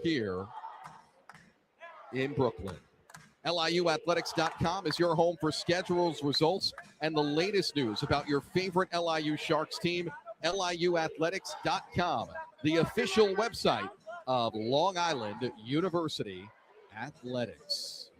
here in Brooklyn. LIUathletics.com is your home for schedules, results, and the latest news about your favorite LIU Sharks team. LIUathletics.com, the official website of Long Island University Athletics.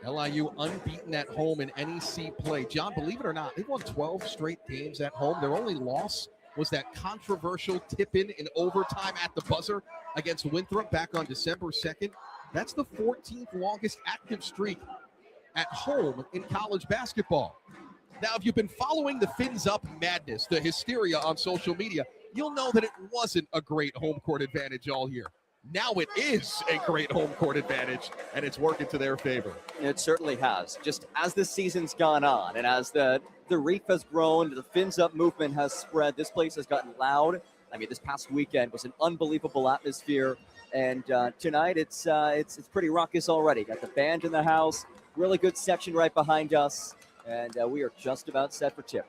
LIU unbeaten at home in NEC play. John, believe it or not, they've won 12 straight games at home. Their only loss was that controversial tip-in overtime at the buzzer against Winthrop back on December 2nd. That's the 14th longest active streak at home in college basketball. Now, if you've been following the Fins Up madness, the hysteria on social media, you'll know that it wasn't a great home court advantage all year. Now it is a great home court advantage, and it's working to their favor. It certainly has. Just as the season's gone on and as the reef has grown, the Fins Up movement has spread, this place has gotten loud. I mean, this past weekend was an unbelievable atmosphere, and tonight it's pretty raucous already. Got the band in the house, really good section right behind us, and we are just about set for tip.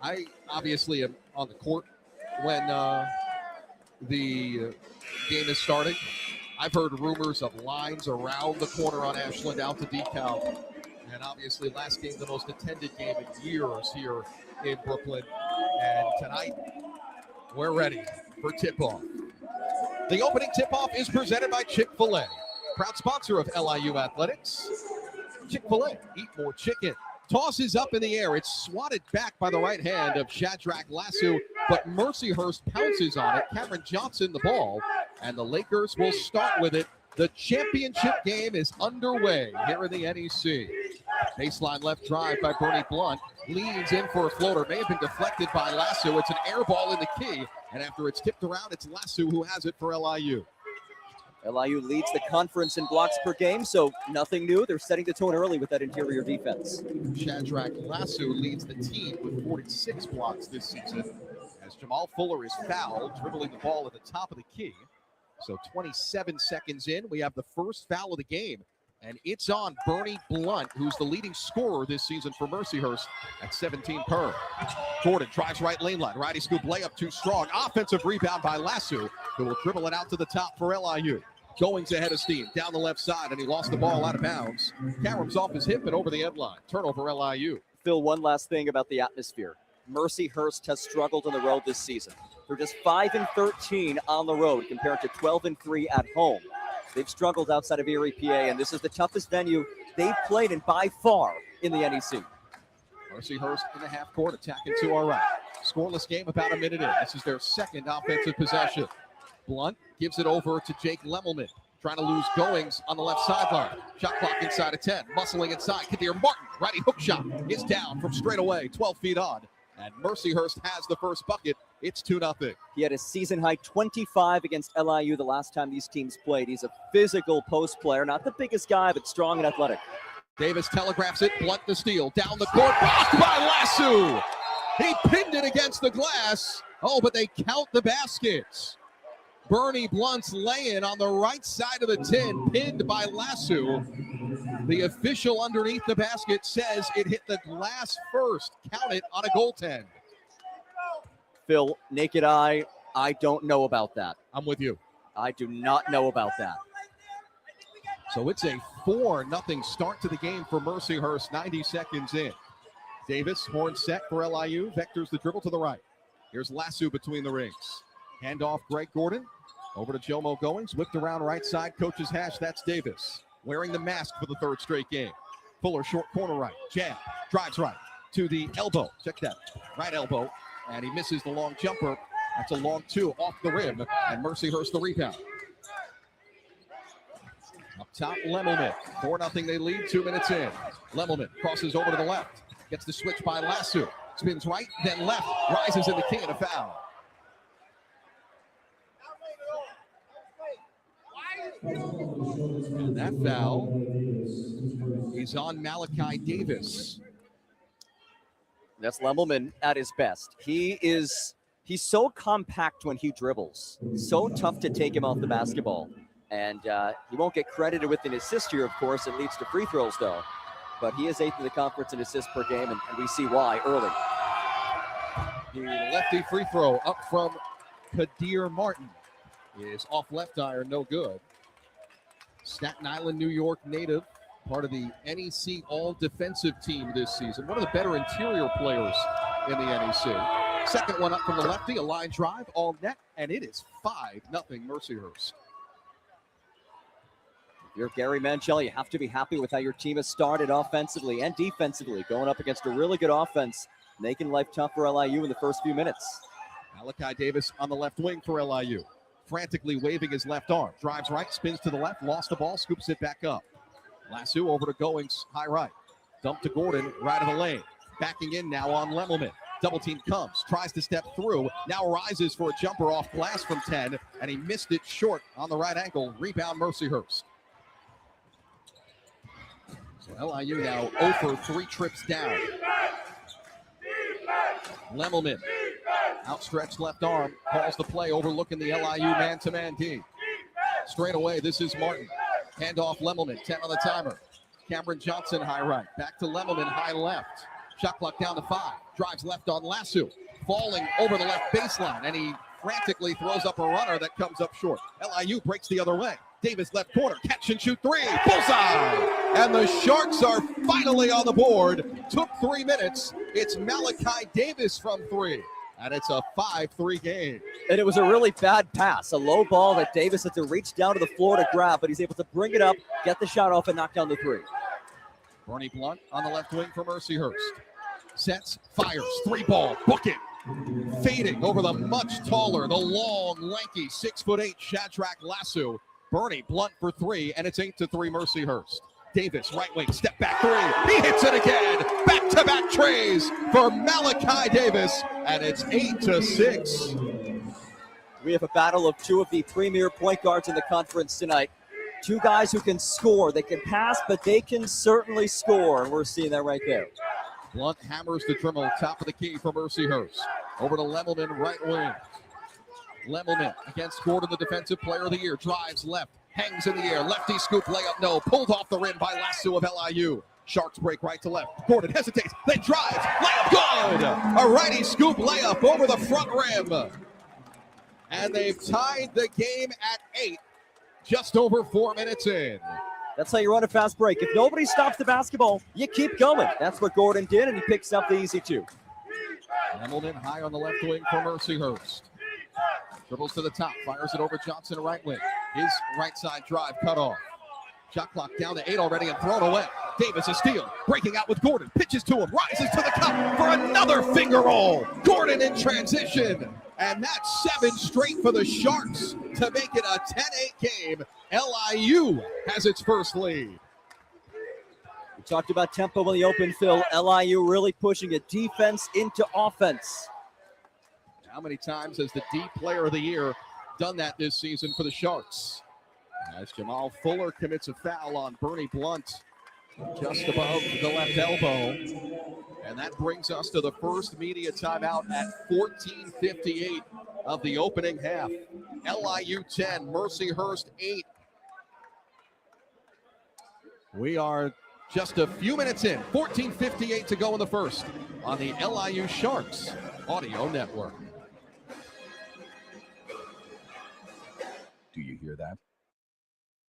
I obviously am on the court when the game is starting. I've heard rumors of lines around the corner on Ashland out to DeKalb. And obviously last game, the most attended game in years here in Brooklyn. And tonight, we're ready for tip-off. The opening tip-off is presented by Chick-fil-A, proud sponsor of LIU Athletics. Chick-fil-A, eat more chicken. Toss is up in the air. It's swatted back by the right hand of Shadrach Lasso, but MERCYHURST pounces on it. Cameron Johnson the ball, and the Lakers will start with it. The championship game is underway here in the NEC. Baseline left drive by Bernie Blunt. Leans in for a floater. May have been deflected by Lasso. It's an air ball in the key, and after it's tipped around, it's Lasso who has it for LIU. LIU leads the conference in blocks per game, so nothing new. They're setting the tone early with that interior defense. Shadrach Lasso leads the team with 46 blocks this season as Jamal Fuller is fouled, dribbling the ball at the top of the key. So 27 seconds in, we have the first foul of the game, and it's on Bernie Blunt, who's the leading scorer this season for MERCYHURST at 17 per. Jordan drives right lane line. Righty scoop layup too strong. Offensive rebound by Lasso, who will dribble it out to the top for LIU. Goings ahead of steam down the left side, and he lost the ball out of bounds. Karem's off his hip and over the end line. Turnover LIU. Phil, one last thing about the atmosphere. MERCYHURST has struggled on the road this season. They're just 5-13 on the road compared to 12-3 at home. They've struggled outside of Erie, PA, and this is the toughest venue they've played in by far in the NEC. MERCYHURST in the half court, attacking to our right. Scoreless game, about a minute in. This is their second offensive possession. Blunt gives it over to Jake Lemelman, trying to lose Goings on the left sideline. Shot clock inside of 10, muscling inside. Kadir Martin, righty hook shot, is down from straight away, 12 feet on. And MERCYHURST has the first bucket. It's 2-0. He had a season-high 25 against LIU the last time these teams played. He's a physical post player, not the biggest guy, but strong and athletic. Davis telegraphs it, Blunt the steal, down the court, blocked by Lasso. He pinned it against the glass. Oh, but they count the baskets. Bernie Blunt's lay-in on the right side of the 10, pinned by Lasso. The official underneath the basket says it hit the glass first. Count it on a goaltend. Phil, naked eye, I don't know about that. I'm with you. I do not know about that. So it's a 4-0 start to the game for MERCYHURST, 90 seconds in. Davis, horn set for LIU, vectors the dribble to the right. Here's Lasso between the rings. Handoff, Greg Gordon. Over to Jomo Goings, whipped around right side, coach's hash, that's Davis. Wearing the mask for the third straight game. Fuller, short corner right, jab, drives right to the elbow. Check that, right elbow, and he misses the long jumper. That's a long two off the rim, and MERCYHURST the rebound. Up top, Lemelman, 4-0 they lead, 2 minutes in. Lemelman crosses over to the left, gets the switch by Lasso, spins right, then left, rises in the key and a foul. And that foul is on Malachi Davis. That's Lemelman at his best. He's so compact when he dribbles. So tough to take him off the basketball. And he won't get credited with an assist here, of course. It leads to free throws, though. But he is 8th in the conference in assists per game, and we see why early. The lefty free throw up from Kadir Martin is off left iron, no good. Staten Island, New York native, part of the NEC all-defensive team this season. One of the better interior players in the NEC. Second one up from the lefty, a line drive, all net, and it is 5-0 Mercyhurst. If you're Gary Manchel, you have to be happy with how your team has started offensively and defensively, going up against a really good offense, making life tough for LIU in the first few minutes. Malachi Davis on the left wing for LIU. Frantically waving his left arm. Drives right, spins to the left, lost the ball, scoops it back up. LIU over to Goings, high right. Dump to Gordon, right of the lane. Backing in now on Lemelman. Double team comes, tries to step through, now rises for a jumper off glass from 10, and he missed it short on the right ankle. Rebound Mercyhurst. So LIU now 0 for 3 trips down. Lemelman, outstretched left arm, calls the play, overlooking the LIU man-to-man D. Straight away, this is Martin. Handoff Lemelman, 10 on the timer. Cameron Johnson, high right. Back to Lemelman, high left. Shot clock down to 5. Drives left on Lasso. Falling over the left baseline, and he frantically throws up a runner that comes up short. LIU breaks the other way. Davis left corner, catch and shoot 3. Bullseye! And the Sharks are finally on the board. Took 3 minutes. It's Malachi Davis from 3. And it's a 5-3 game. And it was a really bad pass, a low ball that Davis had to reach down to the floor to grab, but he's able to bring it up, get the shot off, and knock down the 3. Bernie Blunt on the left wing for Mercyhurst. Sets, fires, 3 ball, book it. Fading over the much taller, the long, lanky, 6'8" Shadrach Lasso. Bernie Blunt for 3, and it's 8-3 Mercyhurst. Davis, right wing, step back 3. He hits it again. Back-to-back trays for Malachi Davis, and it's 8-6. We have a battle of 2 of the premier point guards in the conference tonight. 2 guys who can score. They can pass, but they can certainly score, and we're seeing that right there. Blunt hammers the dribble, top of the key for Mercyhurst. Over to Lemelman, right wing. Lemelman against Gordon, the defensive player of the year. Drives left, hangs in the air. Lefty scoop, layup, no. Pulled off the rim by Lasso of LIU. Sharks break right to left. Gordon hesitates, then drives. Layup, good! A righty scoop layup over the front rim. And they've tied the game at 8, just over 4 minutes in. That's how you run a fast break. If nobody stops the basketball, you keep going. That's what Gordon did, and he picks up the easy 2. Lemelman high on the left wing for Mercyhurst. Dribbles to the top, fires it over Johnson, right wing. His right side drive cut off. Shot clock down to 8 already and thrown away. Davis a steal, breaking out with Gordon, pitches to him, rises to the cup for another finger roll. Gordon in transition, and that's 7 straight for the Sharks to make it a 10-8 game. LIU has its first lead. We talked about tempo in the open fill. LIU really pushing a defense into offense. How many times has the D player of the year done that this season for the Sharks? As Jamal Fuller commits a foul on Bernie Blunt just above the left elbow. And that brings us to the first media timeout at 14:58 of the opening half. LIU 10, Mercyhurst 8. We are just a few minutes in, 14:58 to go in the first on the LIU Sharks Audio Network. Do you hear that?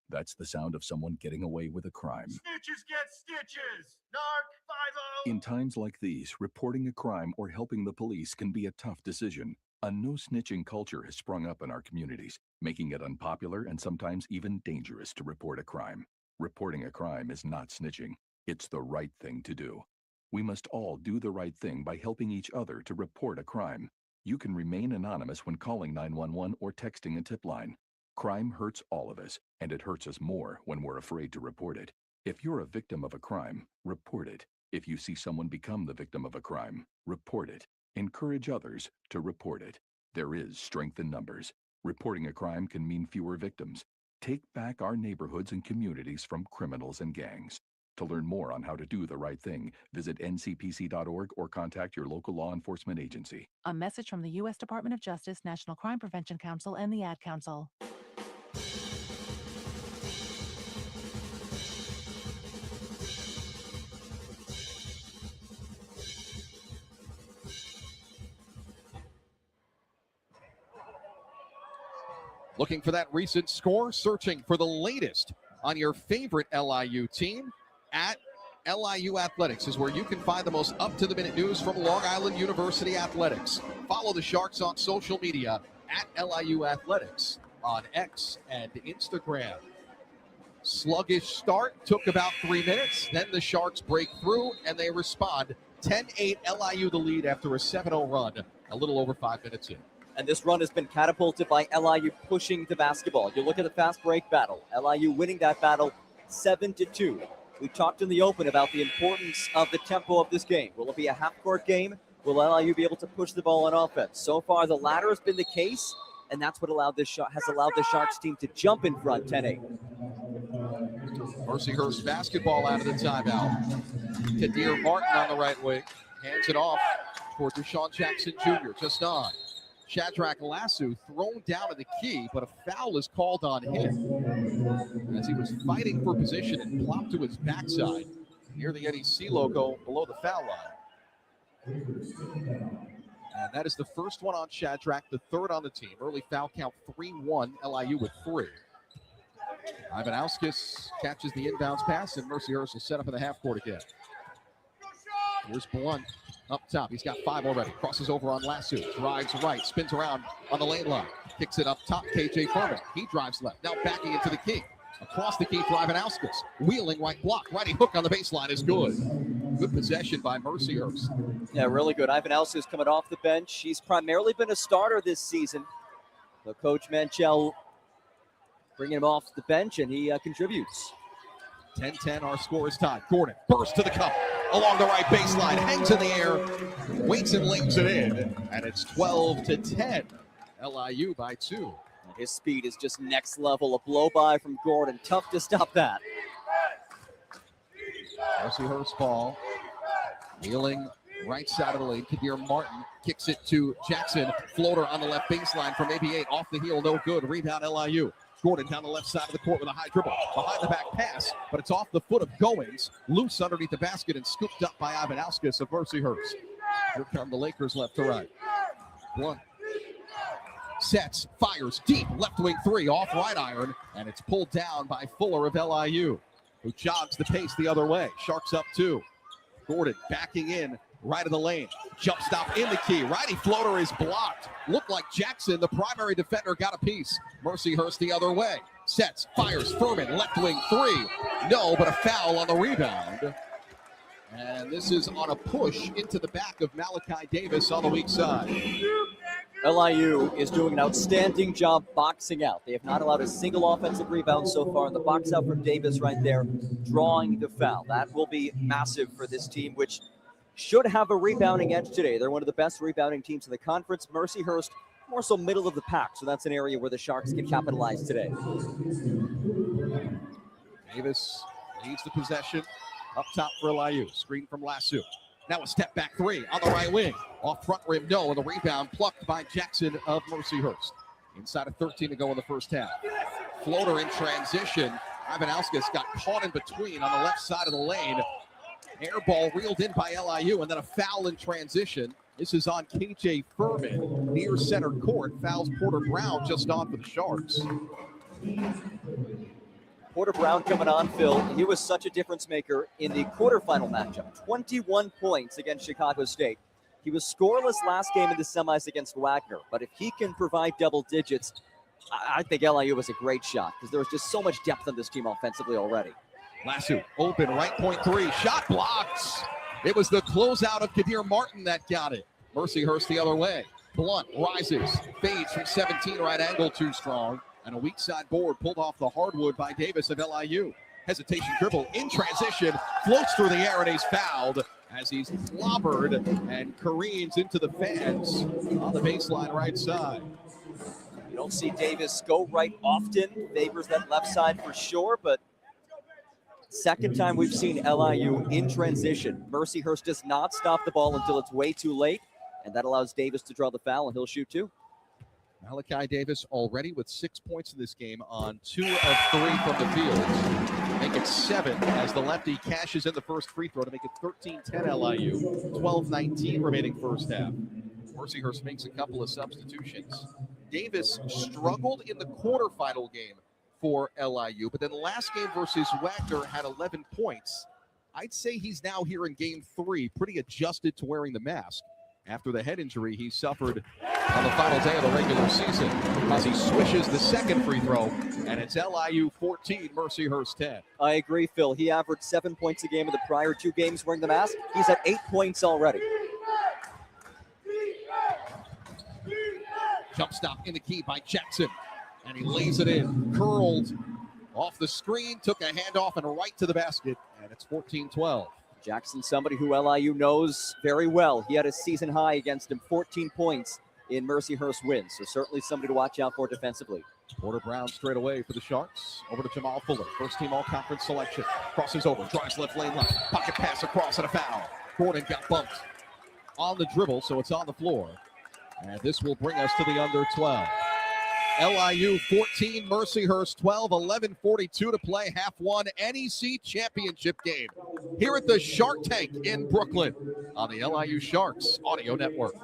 That's the sound of someone getting away with a crime. Snitches get stitches! Narc 5-0! In times like these, reporting a crime or helping the police can be a tough decision. A no-snitching culture has sprung up in our communities, making it unpopular and sometimes even dangerous to report a crime. Reporting a crime is not snitching. It's the right thing to do. We must all do the right thing by helping each other to report a crime. You can remain anonymous when calling 911 or texting a tip line. Crime hurts all of us, and it hurts us more when we're afraid to report it. If you're a victim of a crime, report it. If you see someone become the victim of a crime, report it. Encourage others to report it. There is strength in numbers. Reporting a crime can mean fewer victims. Take back our neighborhoods and communities from criminals and gangs. To learn more on how to do the right thing, visit ncpc.org or contact your local law enforcement agency. A message from the U.S. Department of Justice, National Crime Prevention Council, and the Ad Council. Looking for that recent score? Searching for the latest on your favorite LIU team? At LIU Athletics is where you can find the most up-to-the-minute news from Long Island University Athletics. Follow the Sharks on social media at LIU Athletics on X and Instagram. Sluggish start, took about 3 minutes. Then the Sharks break through and they respond. 10-8 LIU the lead after a 7-0 run, a little over 5 minutes in. And this run has been catapulted by LIU pushing the basketball. You look at the fast break battle. LIU winning that battle 7-2. We talked in the open about the importance of the tempo of this game. Will it be a half-court game? Will LIU be able to push the ball on offense? So far, the latter has been the case, and that's what has allowed the Sharks team to jump in front 10-8. Mercyhurst basketball out of the timeout. Kadir Martin on the right wing. Hands it off for Deshaun Jackson Jr. Just on. Shadrach Lassu thrown down to the key, but a foul is called on him as he was fighting for position and plopped to his backside near the NEC logo below the foul line. And that is the first one on Shadrach, the third on the team. Early foul count 3-1, LIU with 3. Ivanauskas catches the inbounds pass, and Mercyhurst will set up in the half court again. Here's Blunt up top. He's got 5 already. Crosses over on Lassu. Drives right. Spins around on the lane line. Kicks it up top. KJ Furman. He drives left. Now backing into the key. Across the key for Ivanauskas. Wheeling right block. Righty hook on the baseline is good. Good possession by Mercyhurst. Yeah, really good. Ivanauskas coming off the bench. He's primarily been a starter this season. So Coach Manchel bringing him off the bench, and he contributes. 10-10, our score is tied. Gordon bursts to the cup along the right baseline, hangs in the air, waits and lays it in, and it's 12-10. LIU by 2. And his speed is just next level. A blow by from Gordon. Tough to stop that. Mercyhurst ball. Wheeling right side of the lane. Kadir Martin kicks it to Jackson. Floater on the left baseline from AB8. Off the heel, no good. Rebound LIU. Gordon down the left side of the court with a high dribble. Behind the back pass, but it's off the foot of Goings. Loose underneath the basket and scooped up by Ivanauskas of Mercyhurst. Here come the Lakers left to right. Blunt sets, fires deep, left wing 3 off right iron, and it's pulled down by Fuller of LIU, who jogs the pace the other way. Sharks up 2. Gordon backing in, right of the lane. Jump stop in the key. Righty floater is blocked. Looked like Jackson, the primary defender, got a piece. Mercyhurst the other way. Sets, fires, Furman, left wing 3. No, but a foul on the rebound. And this is on a push into the back of Malachi Davis on the weak side. LIU is doing an outstanding job boxing out. They have not allowed a single offensive rebound so far. And the box out from Davis right there, drawing the foul. That will be massive for this team, which should have a rebounding edge today. They're one of the best rebounding teams in the conference. Mercyhurst, more so middle of the pack. So that's an area where the Sharks can capitalize today. Davis leads the possession up top for LIU. Screen from Lassu. Now a step back 3 on the right wing. Off front rim, no, and the rebound plucked by Jackson of Mercyhurst. Inside of 13 to go in the first half. Floater in transition. Ivanauskas got caught in between on the left side of the lane. Air ball reeled in by LIU, and then a foul in transition. This is on KJ Furman near center court. Fouls Porter Brown just on for the Sharks. Porter Brown coming on, Phil. He was such a difference maker in the quarterfinal matchup. 21 points against Chicago State. He was scoreless last game in the semis against Wagner, but if he can provide double digits, I think LIU was a great shot because there was just so much depth on this team offensively already. Lassu, open, right point 3, shot blocks. It was the closeout of Kadir Martin that got it. Mercyhurst the other way. Blunt rises, fades from 17, right angle too strong. And a weak side board pulled off the hardwood by Davis of LIU. Hesitation dribble in transition, floats through the air, and he's fouled as he's clobbered and careens into the fans on the baseline right side. You don't see Davis go right often. Favors that left side for sure, but second time we've seen LIU in transition. Mercyhurst does not stop the ball until it's way too late, and that allows Davis to draw the foul, and he'll shoot 2. Malachi Davis already with 6 points in this game on 2 of 3 from the field. Make it 7 as the lefty cashes in the first free throw to make it 13-10 LIU. 12-19 remaining first half. Mercyhurst makes a couple of substitutions. Davis struggled in the quarterfinal game for LIU, but then last game versus Wagner had 11 points. I'd say he's now here in game 3, pretty adjusted to wearing the mask after the head injury he suffered on the final day of the regular season, as he swishes the second free throw, and it's LIU 14, Mercyhurst 10. I agree, Phil. He averaged 7 points a game in the prior 2 games wearing the mask. He's at 8 points already. Jump stop in the key by Jackson, and he lays it in, curled off the screen, took a handoff and right to the basket, and it's 14-12. Jackson, somebody who LIU knows very well. He had a season high against him, 14 points in Mercyhurst wins, so certainly somebody to watch out for defensively. Porter Brown straight away for the Sharks. Over to Jamal Fuller, first team all-conference selection. Crosses over, drives left lane left, pocket pass across and a foul. Gordon got bumped on the dribble, so it's on the floor. And this will bring us to the under 12. LIU 14, Mercyhurst 12, 11:42 to play, half one NEC championship game here at the Shark Tank in Brooklyn on the LIU Sharks Audio Network.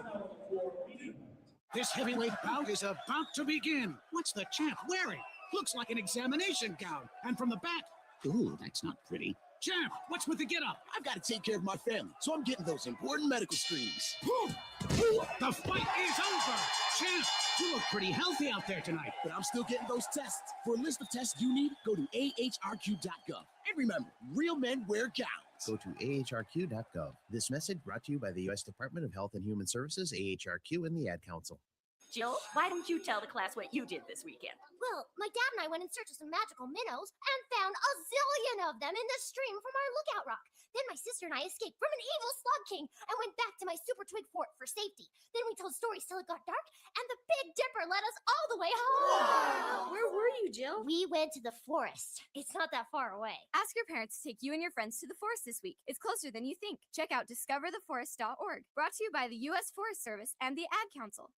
This heavyweight bout is about to begin. What's the champ wearing? Looks like an examination gown. And from the back, ooh, that's not pretty. Champ, what's with the get-up? I've got to take care of my family, so I'm getting those important medical screenings. The fight is over. Champ, you look pretty healthy out there tonight. But I'm still getting those tests. For a list of tests you need, go to ahrq.gov. And remember, real men wear gowns. Go to ahrq.gov. This message brought to you by the U.S. Department of Health and Human Services, AHRQ, and the Ad Council. Jill, why don't you tell the class what you did this weekend? Well, my dad and I went in search of some magical minnows and found a zillion of them in the stream from our lookout rock. Then my sister and I escaped from an evil slug king and went back to my super twig fort for safety. Then we told stories till it got dark, and the Big Dipper led us all the way home. Wow. Where were you, Jill? We went to the forest. It's not that far away. Ask your parents to take you and your friends to the forest this week. It's closer than you think. Check out discovertheforest.org. Brought to you by the U.S. Forest Service and the Ad Council.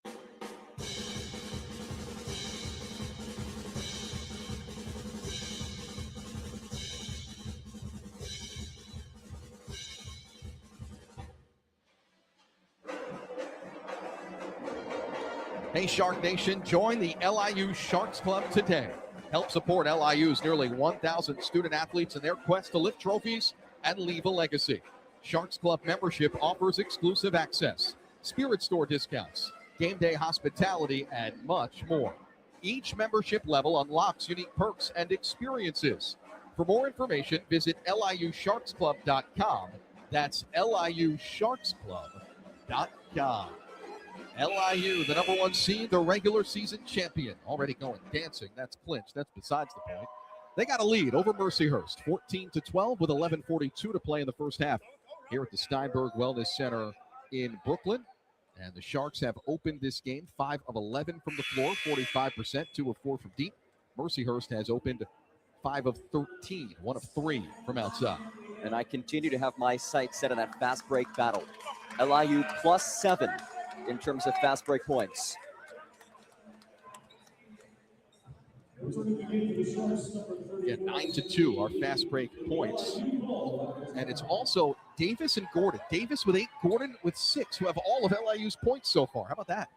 Hey, Shark Nation, join the LIU Sharks Club today. Help support LIU's nearly 1,000 student athletes in their quest to lift trophies and leave a legacy. Sharks Club membership offers exclusive access, spirit store discounts, game day hospitality, and much more. Each membership level unlocks unique perks and experiences. For more information, visit liusharksclub.com. That's liusharksclub.com. LIU, the number 1 seed, the regular season champion. Already going dancing. That's clinched. That's besides the point. They got a lead over Mercyhurst, 14-12 with 11:42 to play in the first half here at the Steinberg Wellness Center in Brooklyn. And the Sharks have opened this game 5 of 11 from the floor, 45%, 2 of 4 from deep. Mercyhurst has opened 5 of 13, 1 of 3 from outside. And I continue to have my sights set on that fast break battle. LIU +7 in terms of fast break points. Yeah, 9-2 are fast break points. And it's also Davis and Gordon. Davis with 8, Gordon with 6, who have all of LIU's points so far. How about that?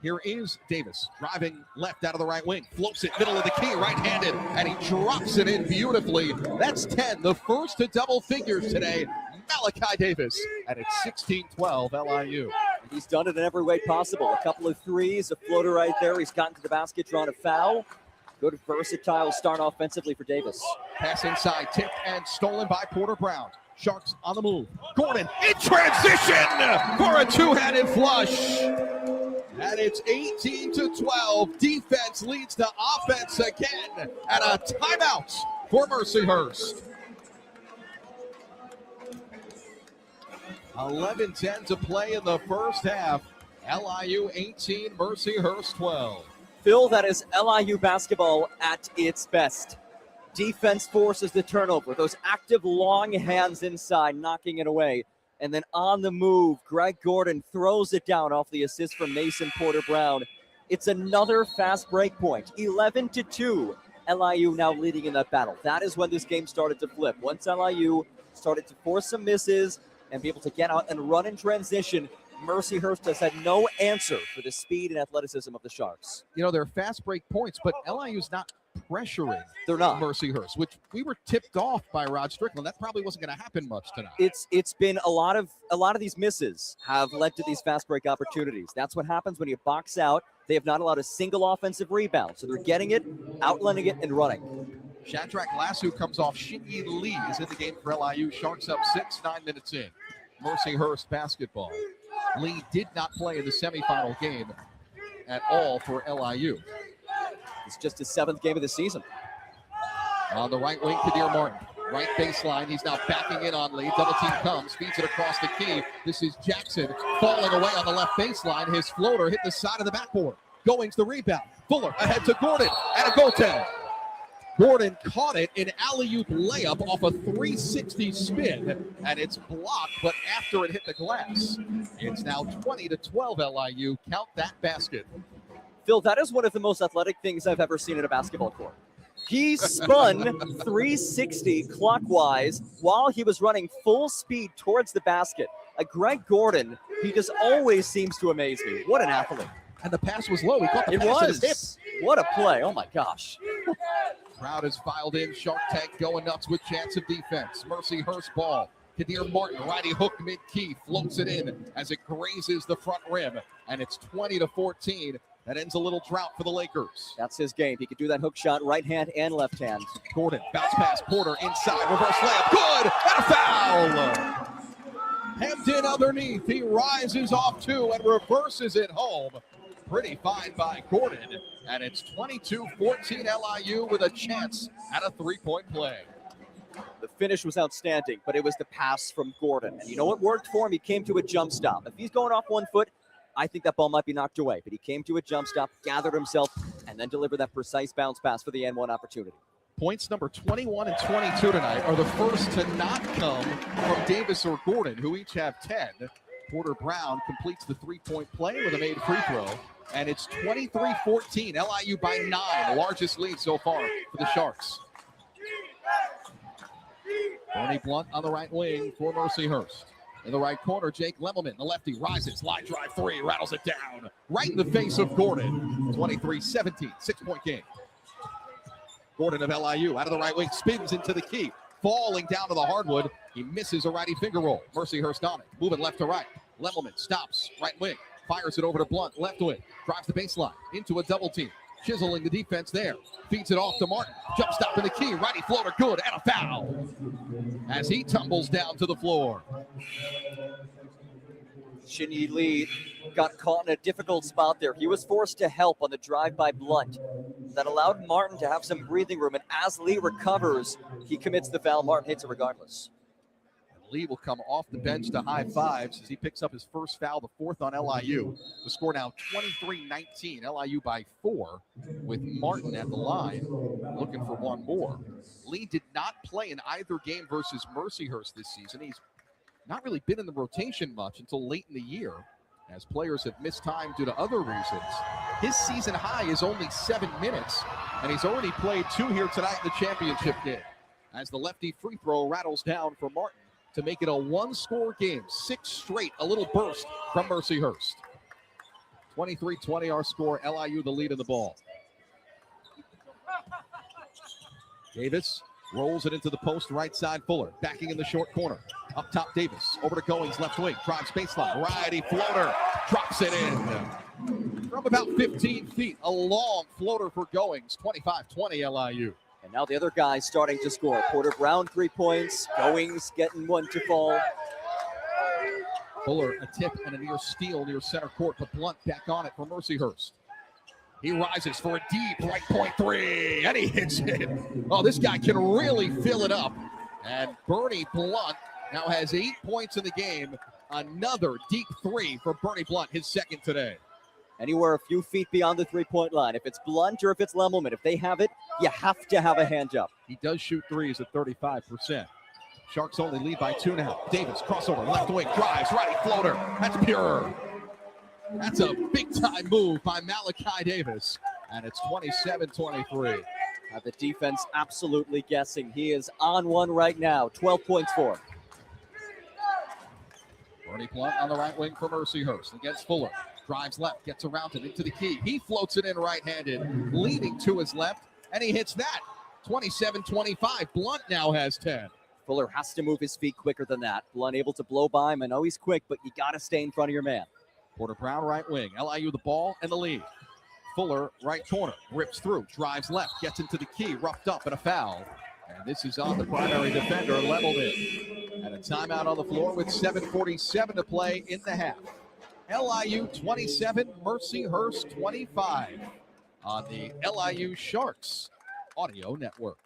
Here is Davis driving left out of the right wing, floats it middle of the key, right-handed, and he drops it in beautifully. That's 10, the first to double figures today. Malachi Davis, and it's 16-12 LIU. He's done it in every way possible. A couple of threes, a floater right there. He's gotten to the basket, drawn a foul. Good versatile start offensively for Davis. Pass inside, tipped and stolen by Porter Brown. Sharks on the move. Gordon in transition for a two-handed flush. And it's 18-12. Defense leads to offense again. And a timeout for Mercyhurst. 11:10 to play in the first half. LIU 18, Mercyhurst 12. Phil, that is LIU basketball at its best. Defense forces the turnover. Those active long hands inside, knocking it away. And then on the move, Greg Gordon throws it down off the assist from Mason Porter Brown. It's another fast break point. 11-2. LIU now leading in that battle. That is when this game started to flip. Once LIU started to force some misses and be able to get out and run in transition, Mercyhurst has had no answer for the speed and athleticism of the Sharks. You know, they're fast break points, but LIU's not pressuring They're not. Mercyhurst, which we were tipped off by Rod Strickland. That probably wasn't going to happen much tonight. It's been a lot of these misses have led to these fast break opportunities. That's what happens when you box out. They have not allowed a single offensive rebound, so they're getting it, outlining it, and running. Shadrach Lassu comes off. Shinyi Lee is in the game for LIU. Sharks up 6, 9 minutes in. Mercyhurst basketball. Lee did not play in the semifinal game at all for LIU. It's just his 7th game of the season. On the right wing, Kadir Martin. Right baseline. He's now backing in on Lee. Double team comes. Feeds it across the key. This is Jackson falling away on the left baseline. His floater hit the side of the backboard. Going's the rebound. Fuller ahead to Gordon. And a goaltend. Gordon caught it in alley-oop layup off a 360 spin. And it's blocked, but after it hit the glass. It's now 20-12 LIU. Count that basket. Phil, that is one of the most athletic things I've ever seen in a basketball court. He spun 360 clockwise while he was running full speed towards the basket. Greg Gordon, he just always seems to amaze me. What an athlete. And the pass was low. He caught the It pass at his hip. was. What a play. Oh, my gosh. Crowd has filed in. Shark Tank going nuts with chance of defense. Mercyhurst ball. Kadir Martin, righty hook mid-key, floats it in as it grazes the front rim. And it's 20-14. That ends a little drought for the Lakers. That's his game. He could do that hook shot right hand and left hand. Gordon, bounce pass, Porter inside, reverse layup, good, and a foul. Hemmed in underneath, he rises off 2 and reverses it home. Pretty fine by Gordon, and it's 22-14 LIU with a chance at a 3-point play. The finish was outstanding, but it was the pass from Gordon. And you know what worked for him? He came to a jump stop. If he's going off 1 foot, I think that ball might be knocked away, but he came to a jump stop, gathered himself, and then delivered that precise bounce pass for the N1 opportunity. Points number 21 and 22 tonight are the first to not come from Davis or Gordon, who each have 10. Porter Brown completes the 3-point play with a made free throw, and it's 23-14, LIU by 9, the largest lead so far for the Sharks. Bernie Blunt on the right wing for Mercyhurst. In the right corner, Jake Lemelman, the lefty, rises, line drive 3, rattles it down. Right in the face of Gordon. 23-17, 6-point game. Gordon of LIU out of the right wing, spins into the key. Falling down to the hardwood. He misses a righty finger roll. Mercyhurst on it, moving left to right. Lemelman stops, right wing, fires it over to Blunt, left wing. Drives the baseline, into a double team. Chiseling the defense there. Feeds it off to Martin. Jump stop in the key. Righty floater good and a foul. As he tumbles down to the floor. Shinyi Lee got caught in a difficult spot there. He was forced to help on the drive by Blunt. That allowed Martin to have some breathing room. And as Lee recovers, he commits the foul. Martin hits it regardless. Lee will come off the bench to high fives as he picks up his first foul, the 4th on LIU. The score now 23-19, LIU by 4, with Martin at the line looking for one more. Lee did not play in either game versus Mercyhurst this season. He's not really been in the rotation much until late in the year, as players have missed time due to other reasons. His season high is only 7 minutes, and he's already played 2 here tonight in the championship game. As the lefty free throw rattles down for Martin to make it a 1-score game, 6 straight, a little burst from Mercyhurst. 23-20 our score, LIU the lead in the ball. Davis rolls it into the post, right side, Fuller, backing in the short corner. Up top, Davis, over to Goings, left wing, drives baseline, righty floater, drops it in. From about 15 feet, a long floater for Goings, 25-20 LIU. And now the other guy starting to score. Porter Brown, 3 points. Goings getting one to fall. Fuller, a tip and a near steal near center court, but Blunt back on it for Mercyhurst. He rises for a deep right point 3, and he hits it. Oh, this guy can really fill it up. And Bernie Blunt now has 8 points in the game. Another deep 3 for Bernie Blunt, his 2nd today. Anywhere a few feet beyond the 3-point line. If it's Blunt or if it's Lemelman, if they have it, you have to have a hand up. He does shoot threes at 35%. Sharks only lead by 2 now. Davis, crossover, left wing, drives, righty floater. That's pure. That's a big-time move by Malachi Davis. And it's 27-23. The defense absolutely guessing. He is on one right now. 12 points for him. Bernie Blunt on the right wing for Mercyhurst against Fuller. Drives left, gets around it into the key. He floats it in right-handed, leading to his left, and he hits that. 27-25. Blunt now has 10. Fuller has to move his feet quicker than that. Blunt able to blow by him. I know he's quick, but you got to stay in front of your man. Porter Brown, right wing. LIU the ball and the lead. Fuller, right corner, rips through, drives left, gets into the key, roughed up and a foul. And this is on the primary defender, leveled it. And a timeout on the floor with 7:47 to play in the half. LIU 27, Mercyhurst 25 on the LIU Sharks Audio Network.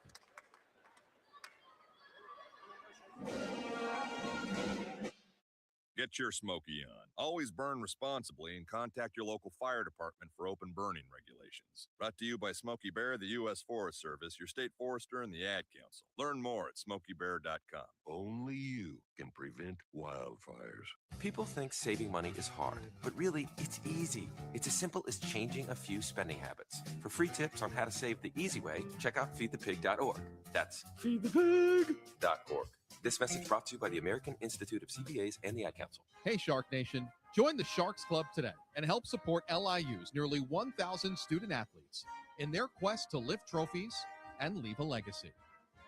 Get your smoky on. Always burn responsibly and contact your local fire department for open burning regulations. Brought to you by Smokey Bear, the U.S. Forest Service, your state forester, and the Ad Council. Learn more at smokeybear.com. Only you can prevent wildfires. People think saving money is hard, but really, it's easy. It's as simple as changing a few spending habits. For free tips on how to save the easy way, check out feedthepig.org. That's feedthepig.org. This message brought to you by the American Institute of CPAs and the Ad Council. Hey, Shark Nation. Join the Sharks Club today and help support LIU's nearly 1,000 student athletes in their quest to lift trophies and leave a legacy.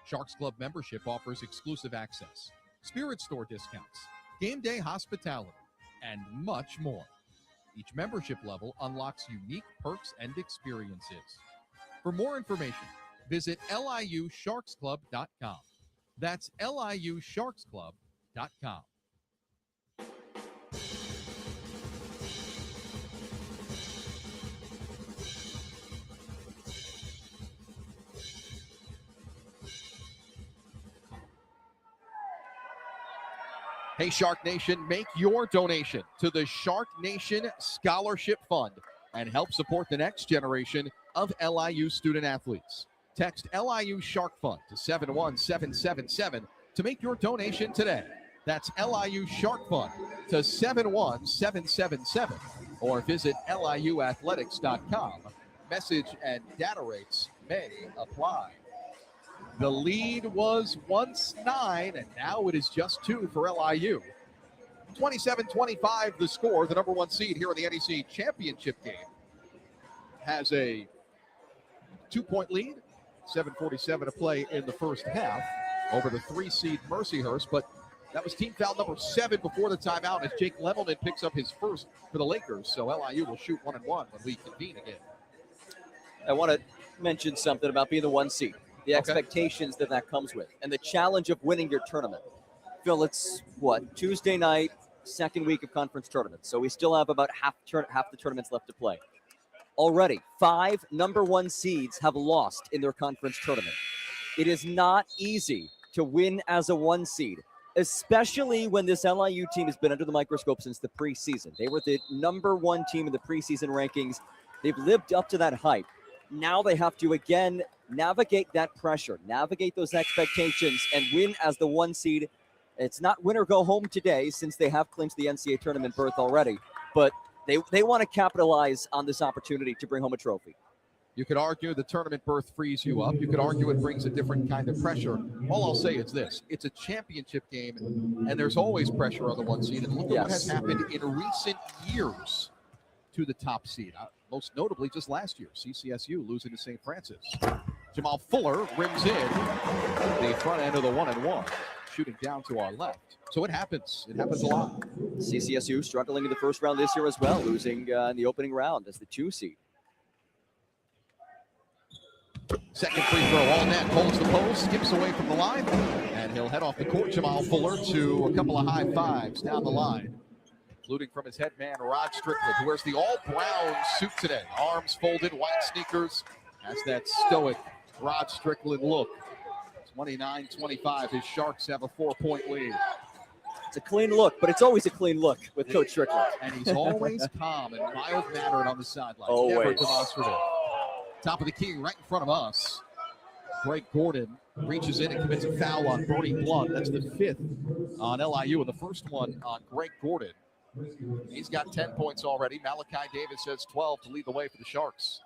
Sharks Club membership offers exclusive access, spirit store discounts, game day hospitality, and much more. Each membership level unlocks unique perks and experiences. For more information, visit liusharksclub.com. That's liusharksclub.com. Hey, Shark Nation, make your donation to the Shark Nation Scholarship Fund and help support the next generation of LIU student athletes. Text LIU Shark Fund to 71777 to make your donation today. That's LIU Shark Fund to 71777 or visit liuathletics.com. Message and data rates may apply. The lead was once 9, and now it is just 2 for LIU. 27-25 the score. The number 1 seed here in the NEC championship game has a 2-point lead. 7:47 to play in the first half over the 3 seed Mercyhurst, but that was team foul number 7 before the timeout as Jake Levelman picks up his first for the Lakers. So LIU will shoot 1-1 when we convene again. I want to mention something about being the 1 seed, the expectations that comes with, and the challenge of winning your tournament. Phil, it's Tuesday night, second week of conference tournaments. So we still have about half the tournaments left to play. Already, 5 number 1 seeds have lost in their conference tournament. It is not easy to win as a 1 seed, especially when this LIU team has been under the microscope since the preseason. They were the number 1 team in the preseason rankings. They've lived up to that hype. Now they have to, again, navigate that pressure, navigate those expectations, and win as the 1 seed. It's not win or go home today since they have clinched the NCAA tournament berth already, but they want to capitalize on this opportunity to bring home a trophy. You could argue the tournament berth frees you up. You could argue it brings a different kind of pressure. All I'll say is this. It's a championship game, and there's always pressure on the 1 seed. And look at what has happened in recent years to the top seed. Most notably just last year, CCSU losing to St. Francis. Jamal Fuller rims in the front end of the 1-1, shooting down to our left. So it happens. It happens a lot. CCSU struggling in the first round this year as well, losing in the opening round as the 2 seed. Second free throw, all net, holds the post, skips away from the line, and he'll head off the court, Jamal Fuller, to a couple of high fives down the line, including from his head man, Rod Strickland, who wears the all-brown suit today. Arms folded, white sneakers, has that stoic Rod Strickland look. 29-25, his Sharks have a 4-point lead. It's a clean look, but it's always a clean look with Coach Strickland. And he's always calm and mild-mannered on the sidelines. Always. Never demonstrative. Top of the key right in front of us. Greg Gordon reaches in and commits a foul on Bernie Blunt. That's the 5th on LIU, and the first one on Greg Gordon. He's got 10 points already. Malachi Davis has 12 to lead the way for the Sharks.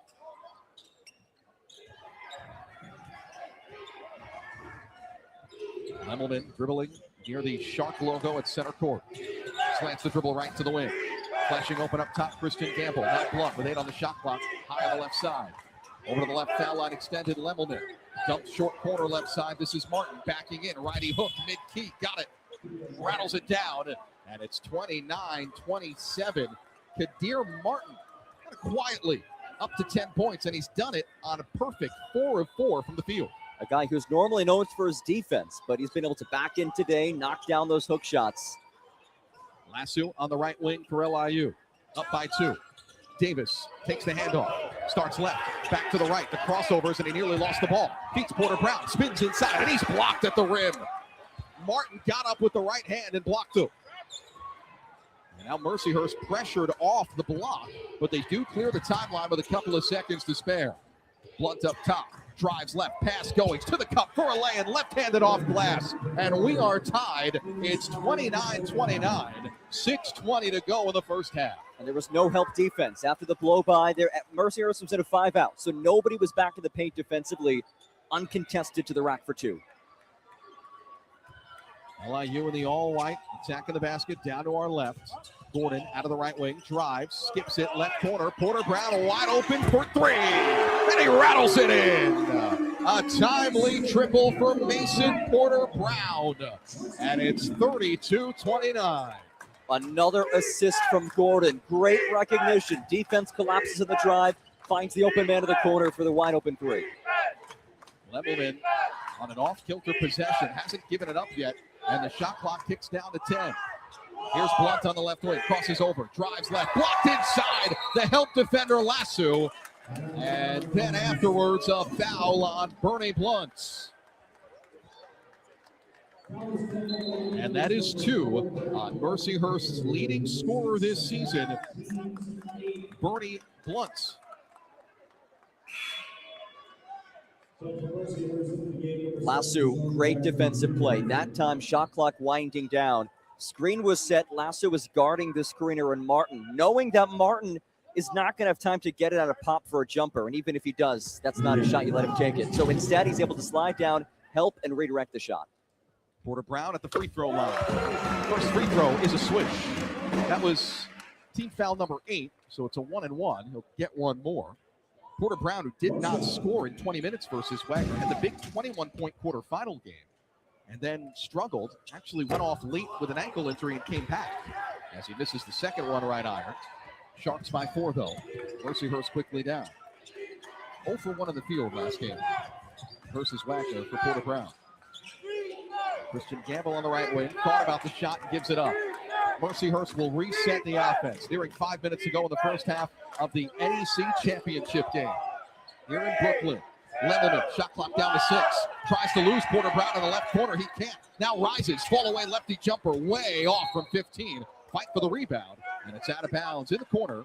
Lemelman dribbling near the Shark logo at center court. Slants the dribble right to the wing. Flashing open up top, Christian Gamble. Now Blunt with 8 on the shot clock. High on the left side. Over to the left foul line, extended Lemelman. Dumped short corner left side. This is Martin backing in. Righty hook, mid-key. Got it. Rattles it down. And it's 29-27. Kadir Martin kind of quietly up to 10 points. And he's done it on a perfect 4 of 4 from the field. A guy who's normally known for his defense, but he's been able to back in today, knock down those hook shots. LIU on the right wing for LIU. Up by 2. Davis takes the handoff. Starts left. Back to the right. The crossovers, and he nearly lost the ball. Beats Porter Brown. Spins inside, and he's blocked at the rim. Martin got up with the right hand and blocked him. And now Mercyhurst pressured off the block, but they do clear the timeline with a couple of seconds to spare. Blunt up top. Drives left, pass going to the cup for a lay-in, left-handed off glass. And we are tied. It's 29-29, 6:20 to go in the first half. And there was no help defense. After the blow-by there, Mercyhurst was in a 5-out, so nobody was back in the paint defensively, uncontested to the rack for 2. LIU in the all-white, attacking the basket down to our left. Gordon out of the right wing, drives, skips it, left corner. Porter Brown wide open for 3, and he rattles it in. A timely triple for Mason Porter Brown, and it's 32-29. Another assist from Gordon. Great recognition. Defense collapses in the drive, finds the open man in the corner for the wide open 3. Lemelman on an off-kilter possession, hasn't given it up yet, and the shot clock ticks down to 10. Here's Blunt on the left wing, crosses over, drives left, blocked inside, the help defender LIU, and then afterwards a foul on Bernie Blunt. And that is 2 on Mercyhurst's leading scorer this season, Bernie Blunt. LIU, great defensive play. That time, shot clock winding down. Screen was set. LIU was guarding the screener and Martin, knowing that Martin is not going to have time to get it on a pop for a jumper. And even if he does, that's not a shot you let him take it. So instead, he's able to slide down, help, and redirect the shot. Porter Brown at the free throw line. First free throw is a swish. That was team foul number 8, so it's a 1-and-1. He'll get one more. Porter Brown, who did not score in 20 minutes versus Wagner, had the big 21-point quarterfinal game, and then struggled, actually went off late with an ankle injury and came back as he misses the second one right iron. Sharks by 4, though. Mercyhurst quickly down. 0 for 1 in the field last game versus Wagner for Porter Brown. Christian Gamble on the right wing, thought about the shot and gives it up. Mercyhurst will reset the offense. Nearing 5 minutes to go in the first half of the NEC championship game. Here in Brooklyn, Lemelman, shot clock down to 6. Tries to lose Porter Brown in the left corner. He can't. Now rises, fall away lefty jumper, way off from 15. Fight for the rebound, and it's out of bounds in the corner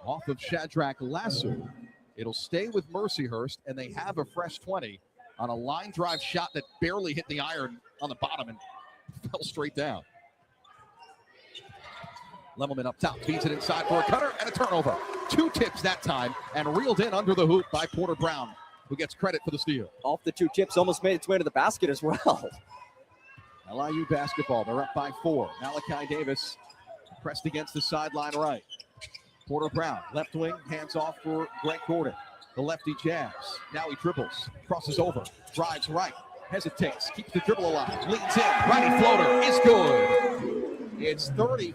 off of Shadrach LIU. It'll stay with Mercyhurst, and they have a fresh 20 on a line drive shot that barely hit the iron on the bottom and fell straight down. Lemelman up top, feeds it inside for a cutter and a turnover. 2 tips that time, and reeled in under the hoop by Porter Brown, who gets credit for the steal. Off the 2 tips, almost made its way to the basket as well. LIU basketball, they're up by 4. Malachi Davis pressed against the sideline right. Porter Brown, left wing, hands off for Greg Gordon. The lefty jabs. Now he dribbles, crosses over, drives right, hesitates, keeps the dribble alive, leans in, righty floater is good. It's 35-29.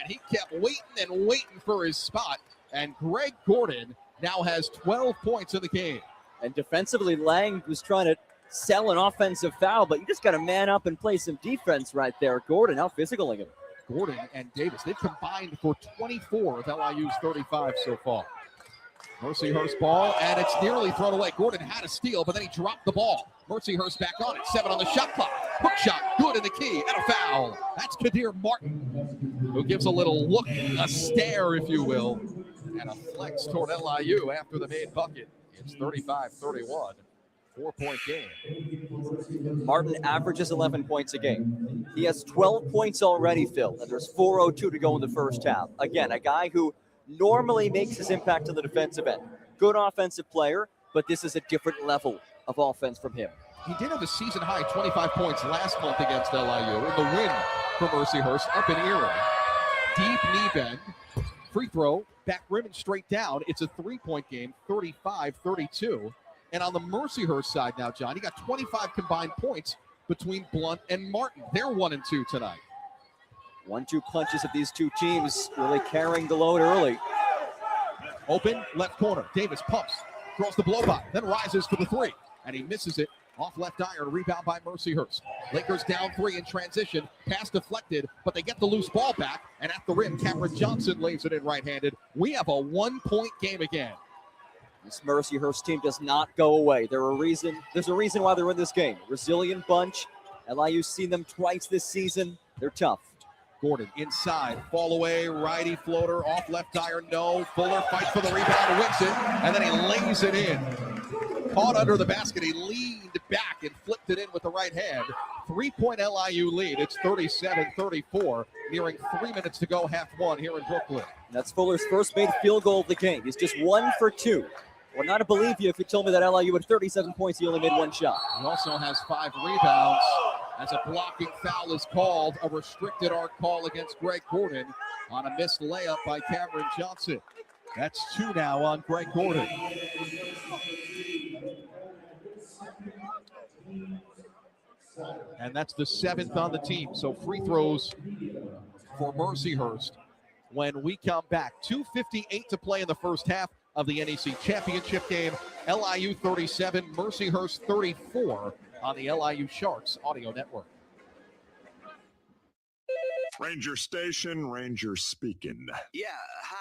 He kept waiting and waiting for his spot, and Greg Gordon now has 12 points in the game. And defensively, Lang was trying to sell an offensive foul, but you just got to man up and play some defense right there. Gordon out physicaling him. Gordon and Davis, they've combined for 24 of LIU's 35 so far. Mercyhurst ball, and it's nearly thrown away. Gordon had a steal, but then he dropped the ball. Mercyhurst back on it. 7 on the shot clock. Hook shot, good in the key, and a foul. That's Kadir Martin, who gives a little look, a stare, if you will, and a flex toward LIU after the made bucket. It's 35-31. 4-point game. Martin averages 11 points a game. He has 12 points already, Phil, and there's 4:02 to go in the first half. Again, a guy who normally makes his impact on the defensive end. Good offensive player, but this is a different level of offense from him. He did have a season-high 25 points last month against LIU in the win for Mercyhurst up in Erie. Deep knee bend. Free throw, back rim and straight down. It's a 3-point game, 35-32. And on the Mercyhurst side now, John, you got 25 combined points between Blunt and Martin. They're 1-2 tonight. 1-2 punches of these two teams really carrying the load early. Open, left corner. Davis pumps, throws the blow by, then rises for the three. And he misses it off left iron. Rebound by Mercyhurst. Lakers down 3 in transition. Pass deflected, but they get the loose ball back. And at the rim, Cameron Johnson lays it in right-handed. We have a 1-point game again. This Mercyhurst team does not go away. There's a reason why they're in this game. Resilient bunch. LIU's seen them twice this season. They're tough. Gordon inside, fall away, righty floater, off left iron, no. Fuller fights for the rebound, wins it, and then he lays it in. Caught under the basket, he leaned back and flipped it in with the right hand. 3-point LIU lead, it's 37-34, nearing 3 minutes to go, half one here in Brooklyn. That's Fuller's first made field goal of the game. He's just 1 for 2. Would not believe you if you told me that LIU had 37 points, he only made 1 shot. He also has 5 rebounds as a blocking foul is called, a restricted arc call against Greg Gordon on a missed layup by Cameron Johnson. That's 2 now on Greg Gordon. And that's the 7th on the team. So free throws for Mercyhurst when we come back. 2:58 to play in the first half of the NEC championship game. LIU 37, Mercyhurst 34 on the LIU Sharks audio network. Ranger Station, Ranger speaking. Yeah, hi.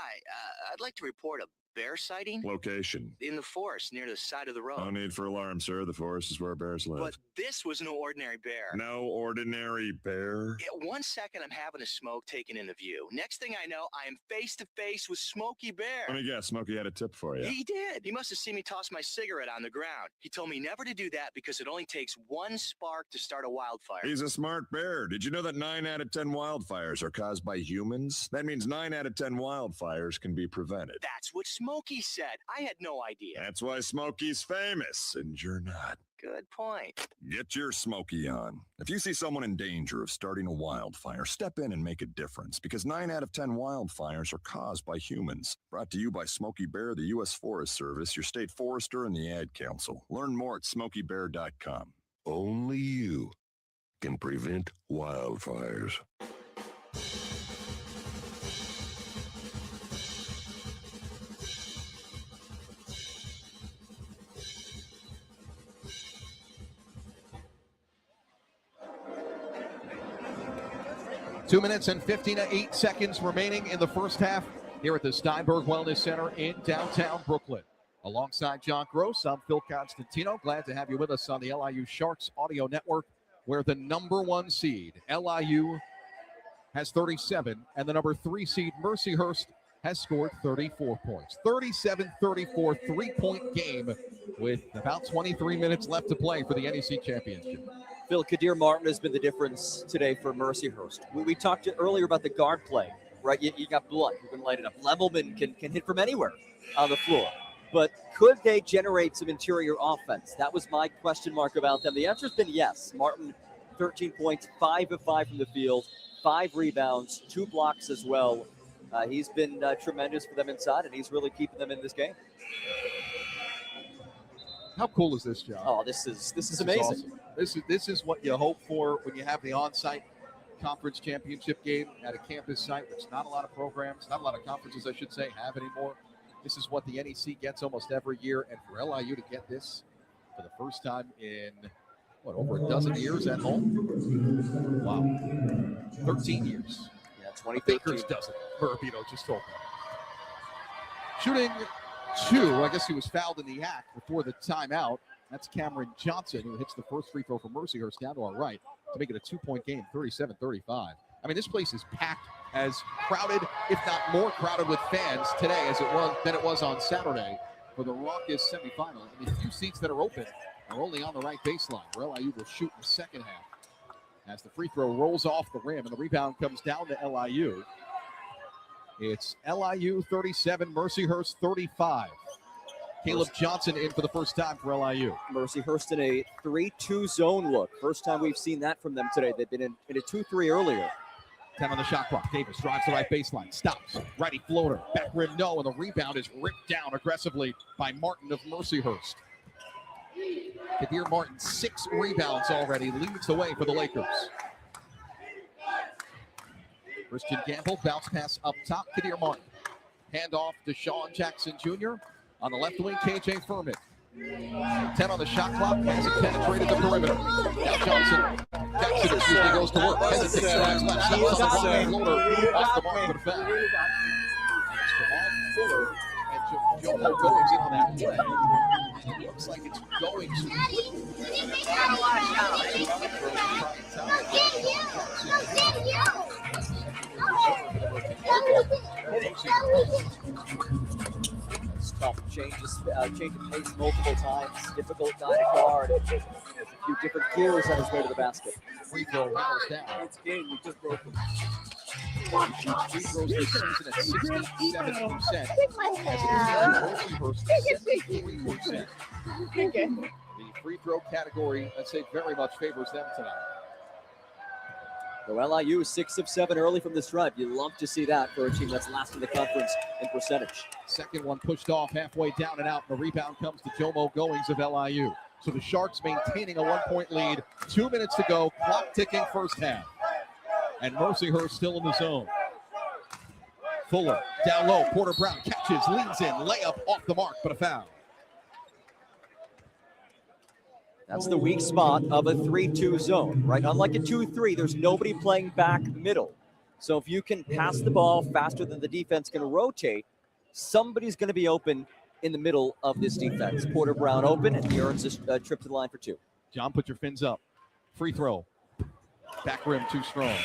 I'd like to report a bear sighting. Location. In the forest near the side of the road. No need for alarm, sir. The forest is where bears live. But this was no ordinary bear. No ordinary bear? Yeah, 1 second I'm having a smoke taken in the view. Next thing I know, I am face to face with Smokey Bear. Let me guess, Smokey had a tip for you. He did. He must have seen me toss my cigarette on the ground. He told me never to do that because it only takes 1 spark to start a wildfire. He's a smart bear. Did you know that 9 out of 10 wildfires are caused by humans? That means 9 out of 10 wildfires can be prevented. That's what Smokey said. I had no idea. That's why Smokey's famous, and you're not. Good point. Get your Smokey on. If you see someone in danger of starting a wildfire, step in and make a difference, because 9 out of 10 wildfires are caused by humans. Brought to you by Smokey Bear, the U.S. Forest Service, your state forester, and the Ad Council. Learn more at smokeybear.com. Only you can prevent wildfires. Two minutes and 58 seconds remaining in the first half here at the Steinberg Wellness Center in downtown Brooklyn. Alongside John Gross, I'm Phil Constantino. Glad to have you with us on the LIU Sharks audio network, where the number 1 seed, LIU, has 37, and the number 3 seed, Mercyhurst, has scored 34 points. 37-34, 3-point game with about 23 minutes left to play for the NEC championship. Phil, Kadir Martin has been the difference today for Mercyhurst. We talked earlier about the guard play, right? You got Blunt, who can light it up. Levelman can hit from anywhere on the floor. But could they generate some interior offense? That was my question mark about them. The answer has been yes. Martin, 13 points, 5 of 5 from the field, 5 rebounds, 2 blocks as well. He's been tremendous for them inside, and he's really keeping them in this game. How cool is this, John? Oh, this is amazing. Awesome. This is what you hope for when you have the on-site conference championship game at a campus site, which not a lot of programs, not a lot of conferences, I should say, have anymore. This is what the NEC gets almost every year, and for LIU to get this for the first time in, over a dozen years at home? Wow. 13 years. Yeah, 2013. Baker's dozen. Burrapino just told me. Shooting 2, I guess he was fouled in the act before the timeout. That's Cameron Johnson, who hits the first free throw for Mercyhurst down to our right to make it a 2-point game, 37-35. I mean, this place is packed, as crowded, if not more crowded with fans today than it was on Saturday for the raucous semifinal. And the few seats that are open are only on the right baseline, where LIU will shoot in the second half. As the free throw rolls off the rim and the rebound comes down to LIU. It's LIU 37, Mercyhurst 35. Caleb Johnson in for the first time for LIU. Mercyhurst in a 3-2 zone look. First time we've seen that from them today. They've been in a 2-3 earlier. 10 on the shot clock. Davis drives the right baseline, stops, righty floater, back rim no, and the rebound is ripped down aggressively by Martin of Mercyhurst. Kadir Martin, 6 rebounds already, leads the way for the Lakers. Christian Gamble, bounce pass up top, Kadir Martin. Hand off to Sean Jackson Jr. On the left wing, KJ Furman. 10 on the shot clock, hasn't penetrated the perimeter. Now Jackson goes to work. Hesitates, drives left, stops the wide floater off the mark for the foul. Jamal Fuller and Jomo goes in on that play. Looks like it's going It's tough. Change of pace multiple times. Difficult guy to guard. A few different gears on his way to the basket. Free throw rattles down. It's game. We just broke them. Free throws this season at 67%. As it is 63%. The free throw category, I'd say, very much favors them tonight. So LIU 6 of 7 early from the stripe. You love to see that for a team that's last in the conference in percentage. Second one pushed off halfway down and out. And the rebound comes to Jomo Goings of LIU. So the Sharks maintaining a 1-point lead. 2 minutes to go. Clock ticking first half. And Mercyhurst still in the zone. Fuller down low. Porter Brown catches, leans in, layup off the mark, but a foul. That's the weak spot of a 3-2 zone, right? Unlike a 2-3, there's nobody playing back middle. So if you can pass the ball faster than the defense can rotate, somebody's going to be open in the middle of this defense. Porter Brown open, and he earns a trip to the line for 2. John, put your fins up. Free throw. Back rim too strong.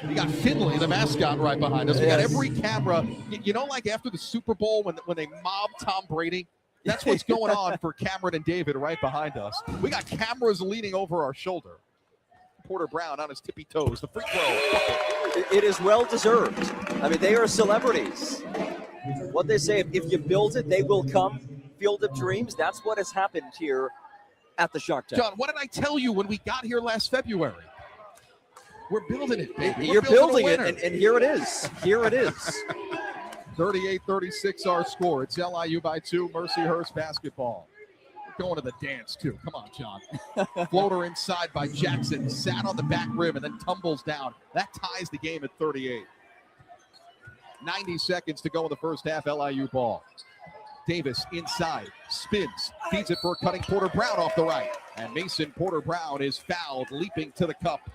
We got Finley, the mascot, right behind us. We got every camera. You know, like after the Super Bowl when they mobbed Tom Brady? That's what's going on for Cameron and David right behind us. We got cameras leaning over our shoulder. Porter Brown on his tippy toes. The free throw. It is well deserved. I mean, they are celebrities. What they say, if you build it, they will come. Field of Dreams, that's what has happened here at the Shark Tank. John, what did I tell you when we got here last February? We're building it, baby. You're building it, and here it is. Here it is. 38-36 our score. It's LIU by 2, Mercyhurst basketball. We're going to the dance, too. Come on, John. Floater inside by Jackson. Sat on the back rim and then tumbles down. That ties the game at 38. 90 seconds to go in the first half, LIU ball. Davis inside, spins, feeds it for a cutting Porter Brown off the right. And Mason Porter Brown is fouled, leaping to the cup.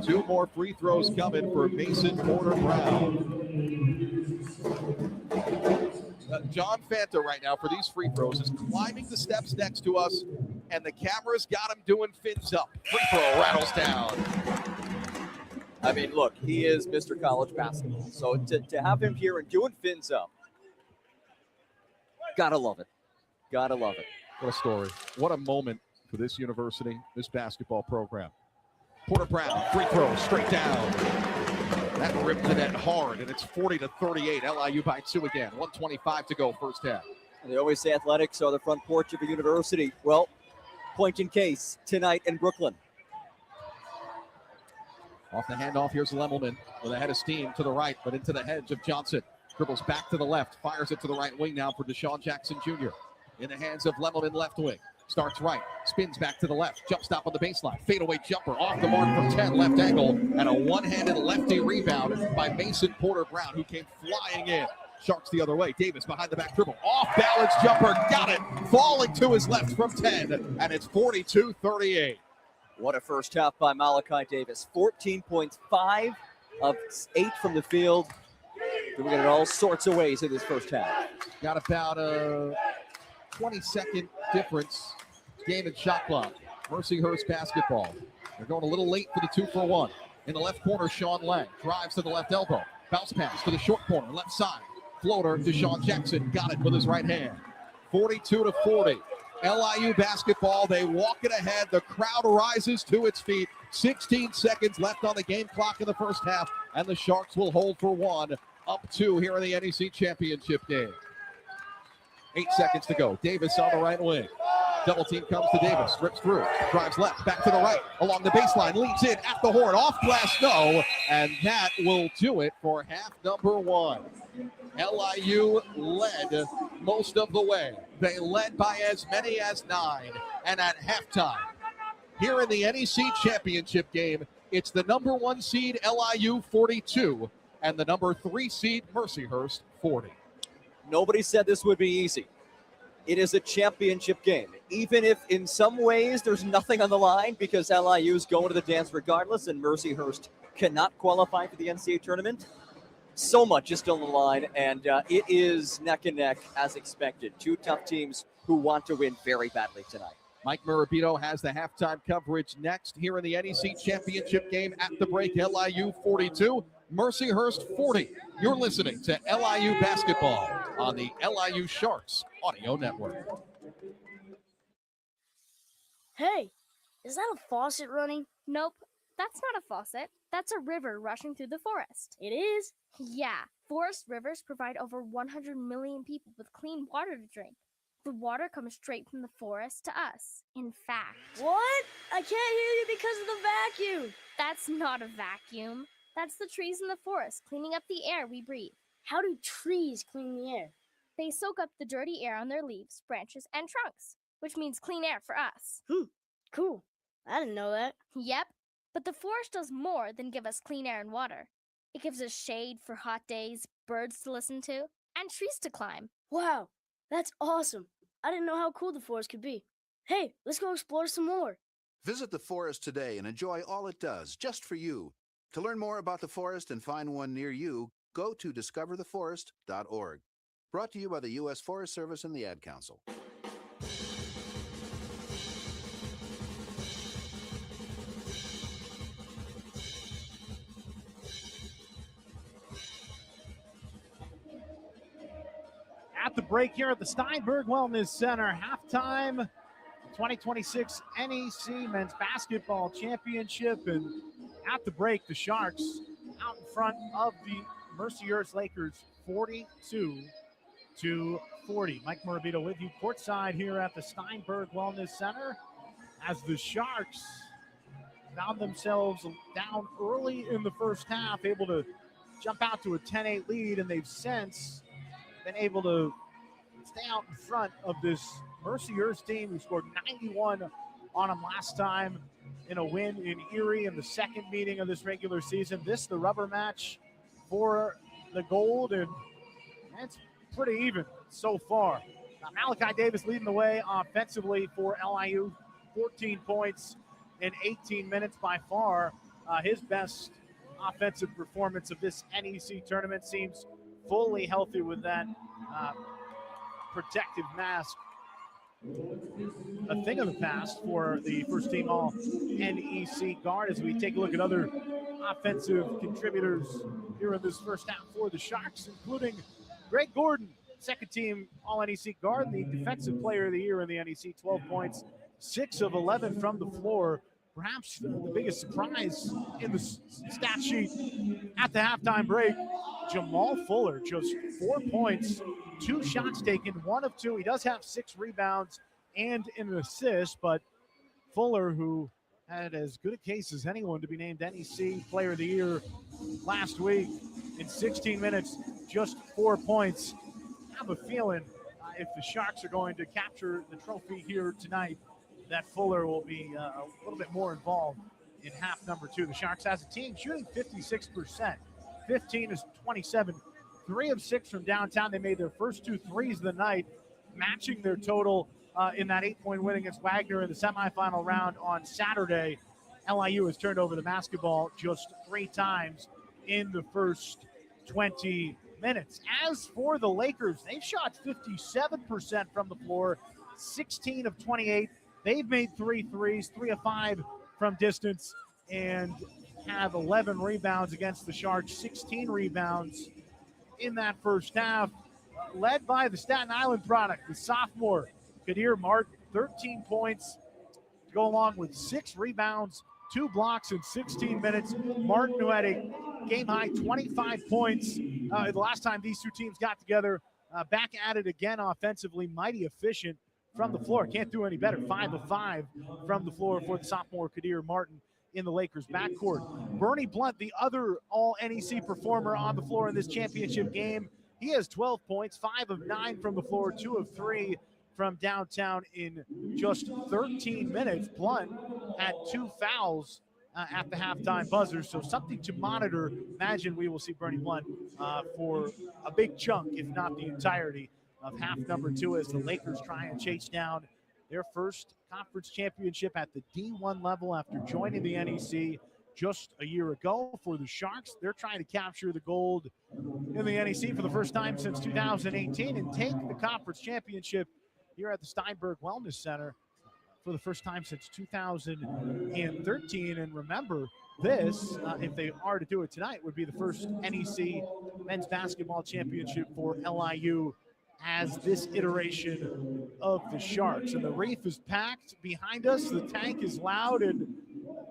2 more free throws coming for Mason Porter Brown. John Fanta right now for these free throws is climbing the steps next to us, and the camera's got him doing fins up. Free throw rattles down. I mean, look, he is Mr. College basketball. So to have him here and doing fins up, gotta love it. Gotta love it. What a story. What a moment for this university, this basketball program. Porter Brown, free throw, straight down. That ripped the net hard, and it's 40-38. LIU by 2 again. 1:25 to go, first half. They always say athletics are the front porch of a university. Well, point in case tonight in Brooklyn. Off the handoff, here's Lemelman with a head of steam to the right, but into the hedge of Johnson. Dribbles back to the left, fires it to the right wing now for Deshaun Jackson Jr. In the hands of Lemelman, left wing. Starts right, spins back to the left, jump stop on the baseline, fadeaway jumper off the mark from 10, left angle, and a one-handed lefty rebound by Mason Porter Brown, who came flying in. Sharks the other way, Davis behind the back dribble, off balance jumper, got it, falling to his left from 10, and it's 42-38. What a first half by Malachi Davis. 14 points, 5 of 8 from the field. Doing it in all sorts of ways in this first half. Got about a 20-second difference. Game and shot clock. Mercyhurst basketball. They're going a little late for the 2-for-1. In the left corner, Sean Lang drives to the left elbow. Bounce pass to the short corner, left side. Floater, Deshaun Jackson got it with his right hand. 42-40. LIU basketball, they walk it ahead. The crowd rises to its feet. 16 seconds left on the game clock in the first half, and the Sharks will hold for 1, up 2 here in the NEC championship game. 8 seconds to go. Davis on the right wing. Double team comes to Davis, strips through, drives left, back to the right, along the baseline, leads in at the horn, off glass, no, and that will do it for half number one. LIU led most of the way. They led by as many as 9, and at halftime, here in the NEC championship game, it's the number 1 seed LIU 42 and the number 3 seed Mercyhurst 40. Nobody said this would be easy. It is a championship game, even if in some ways there's nothing on the line because LIU is going to the dance regardless and Mercyhurst cannot qualify for the NCAA tournament. So much is still on the line, and it is neck and neck as expected. Two tough teams who want to win very badly tonight. Mike Murabito has the halftime coverage next here in the NEC championship game. At the break, LIU 42, Mercyhurst 40. You're listening to LIU basketball on the LIU Sharks Audio Network. Hey, is that a faucet running? Nope, that's not a faucet. That's a river rushing through the forest. It is? Yeah, forest rivers provide over 100 million people with clean water to drink. The water comes straight from the forest to us. In fact... What? I can't hear you because of the vacuum. That's not a vacuum. That's the trees in the forest cleaning up the air we breathe. How do trees clean the air? They soak up the dirty air on their leaves, branches, and trunks, which means clean air for us. Cool. I didn't know that. Yep, but the forest does more than give us clean air and water. It gives us shade for hot days, birds to listen to, and trees to climb. Wow, that's awesome. I didn't know how cool the forest could be. Hey, let's go explore some more. Visit the forest today and enjoy all it does, just for you. To learn more about the forest and find one near you, go to discovertheforest.org. Brought to you by the U.S. Forest Service and the Ad Council. At the break here at the Steinberg Wellness Center, halftime 2026 NEC Men's Basketball Championship. And at the break, the Sharks out in front of the Mercyhurst Lakers 42-40. Mike Morabito with you courtside here at the Steinberg Wellness Center as the Sharks found themselves down early in the first half, able to jump out to a 10-8 lead, and they've since been able to stay out in front of this Mercyhurst team who scored 91 on them last time in a win in Erie in the second meeting of this regular season. This the rubber match for the gold, and it's pretty even so far. Now, Malachi Davis leading the way offensively for LIU, 14 points in 18 minutes, by far his best offensive performance of this NEC tournament. Seems fully healthy with that protective mask. A thing of the past for the first team all NEC guard as we take a look at other offensive contributors here in this first half for the Sharks, including Greg Gordon, second team all NEC guard, the defensive player of the year in the NEC, 12 points, 6 of 11 from the floor. Perhaps the biggest surprise in the stat sheet at the halftime break, Jamal Fuller, just 4 points, 2 shots taken, 1 of 2. He does have 6 rebounds and an assist, but Fuller, who had as good a case as anyone to be named NEC Player of the Year last week, in 16 minutes, just 4 points. I have a feeling if the Sharks are going to capture the trophy here tonight, that Fuller will be a little bit more involved in half number 2. The Sharks as a team shooting 56%, 15 is 27, 3 of 6 from downtown. They made their first 2 threes of the night, matching their total in that 8-point win against Wagner in the semifinal round on Saturday. LIU has turned over the basketball just 3 times in the first 20 minutes. As for the Lakers, they've shot 57% from the floor, 16 of 28. They've made 3 threes, 3 of 5 from distance, and have 11 rebounds against the Sharks, 16 rebounds in that first half, led by the Staten Island product, the sophomore, Kadir Martin, 13 points to go along with 6 rebounds, 2 blocks in 16 minutes. Martin, who had a game-high 25 points the last time these two teams got together, back at it again offensively, mighty efficient from the floor. Can't do any better. 5 of 5 from the floor for the sophomore Kadir Martin in the Lakers backcourt. Bernie Blunt, the other all-NEC performer on the floor in this championship game, he has 12 points, 5 of 9 from the floor, 2 of 3 from downtown in just 13 minutes. Blunt had 2 fouls at the halftime buzzer, so something to monitor. Imagine we will see Bernie Blunt for a big chunk, if not the entirety, of half number 2 as the Lakers try and chase down their first conference championship at the D1 level after joining the NEC just a year ago. For the Sharks, they're trying to capture the gold in the NEC for the first time since 2018 and take the conference championship here at the Steinberg Wellness Center for the first time since 2013. And remember, this, if they are to do it tonight, would be the first NEC men's basketball championship for LIU as this iteration of the Sharks. And the Reef is packed behind us. The tank is loud, and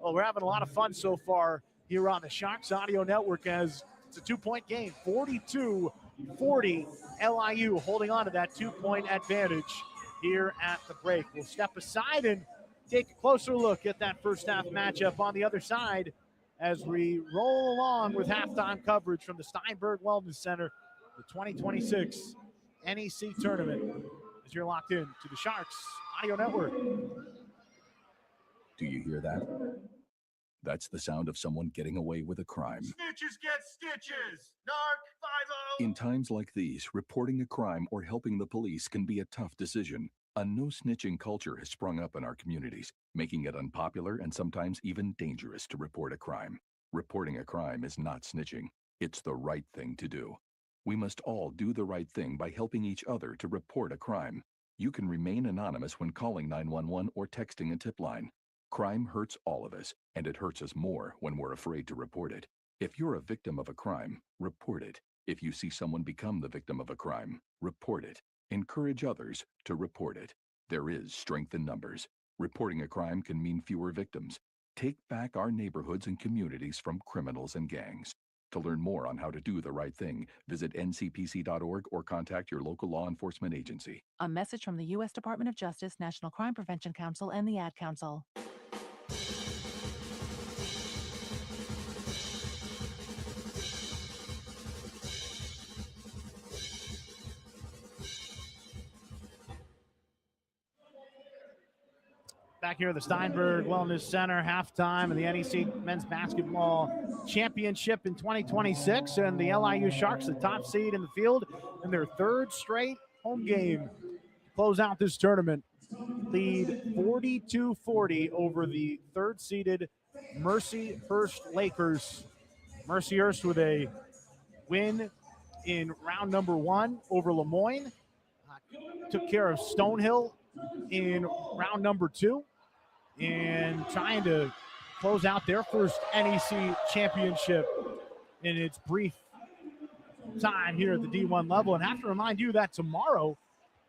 well, we're having a lot of fun so far here on the Sharks Audio Network as it's a 2-point game. 42-40, LIU holding on to that 2-point advantage here at the break. We'll step aside and take a closer look at that first half matchup on the other side as we roll along with halftime coverage from the Steinberg Wellness Center, the 2026 NEC tournament, as you're locked in to the Sharks Audio Network. Do you hear that? That's the sound of someone getting away with a crime. Snitches get stitches. Narc 50. In times like these, reporting a crime or helping the police can be a tough decision. A no-snitching culture has sprung up in our communities, making it unpopular and sometimes even dangerous to report a crime. Reporting a crime is not snitching. It's the right thing to do. We must all do the right thing by helping each other to report a crime. You can remain anonymous when calling 911 or texting a tip line. Crime hurts all of us, and it hurts us more when we're afraid to report it. If you're a victim of a crime, report it. If you see someone become the victim of a crime, report it. Encourage others to report it. There is strength in numbers. Reporting a crime can mean fewer victims. Take back our neighborhoods and communities from criminals and gangs. To learn more on how to do the right thing, visit ncpc.org or contact your local law enforcement agency. A message from the U.S. Department of Justice, National Crime Prevention Council, and the Ad Council. Back here at the Steinberg Wellness Center, halftime of the NEC Men's Basketball Championship in 2026, and the LIU Sharks, the top seed in the field, in their third straight home game to close out this tournament, lead 42-40 over the third-seeded MERCYHURST Lakers. MERCYHURST with a win in round number 1 over Lemoyne, took care of Stonehill in round number 2, and trying to close out their first NEC championship in its brief time here at the D1 level. And I have to remind you that tomorrow,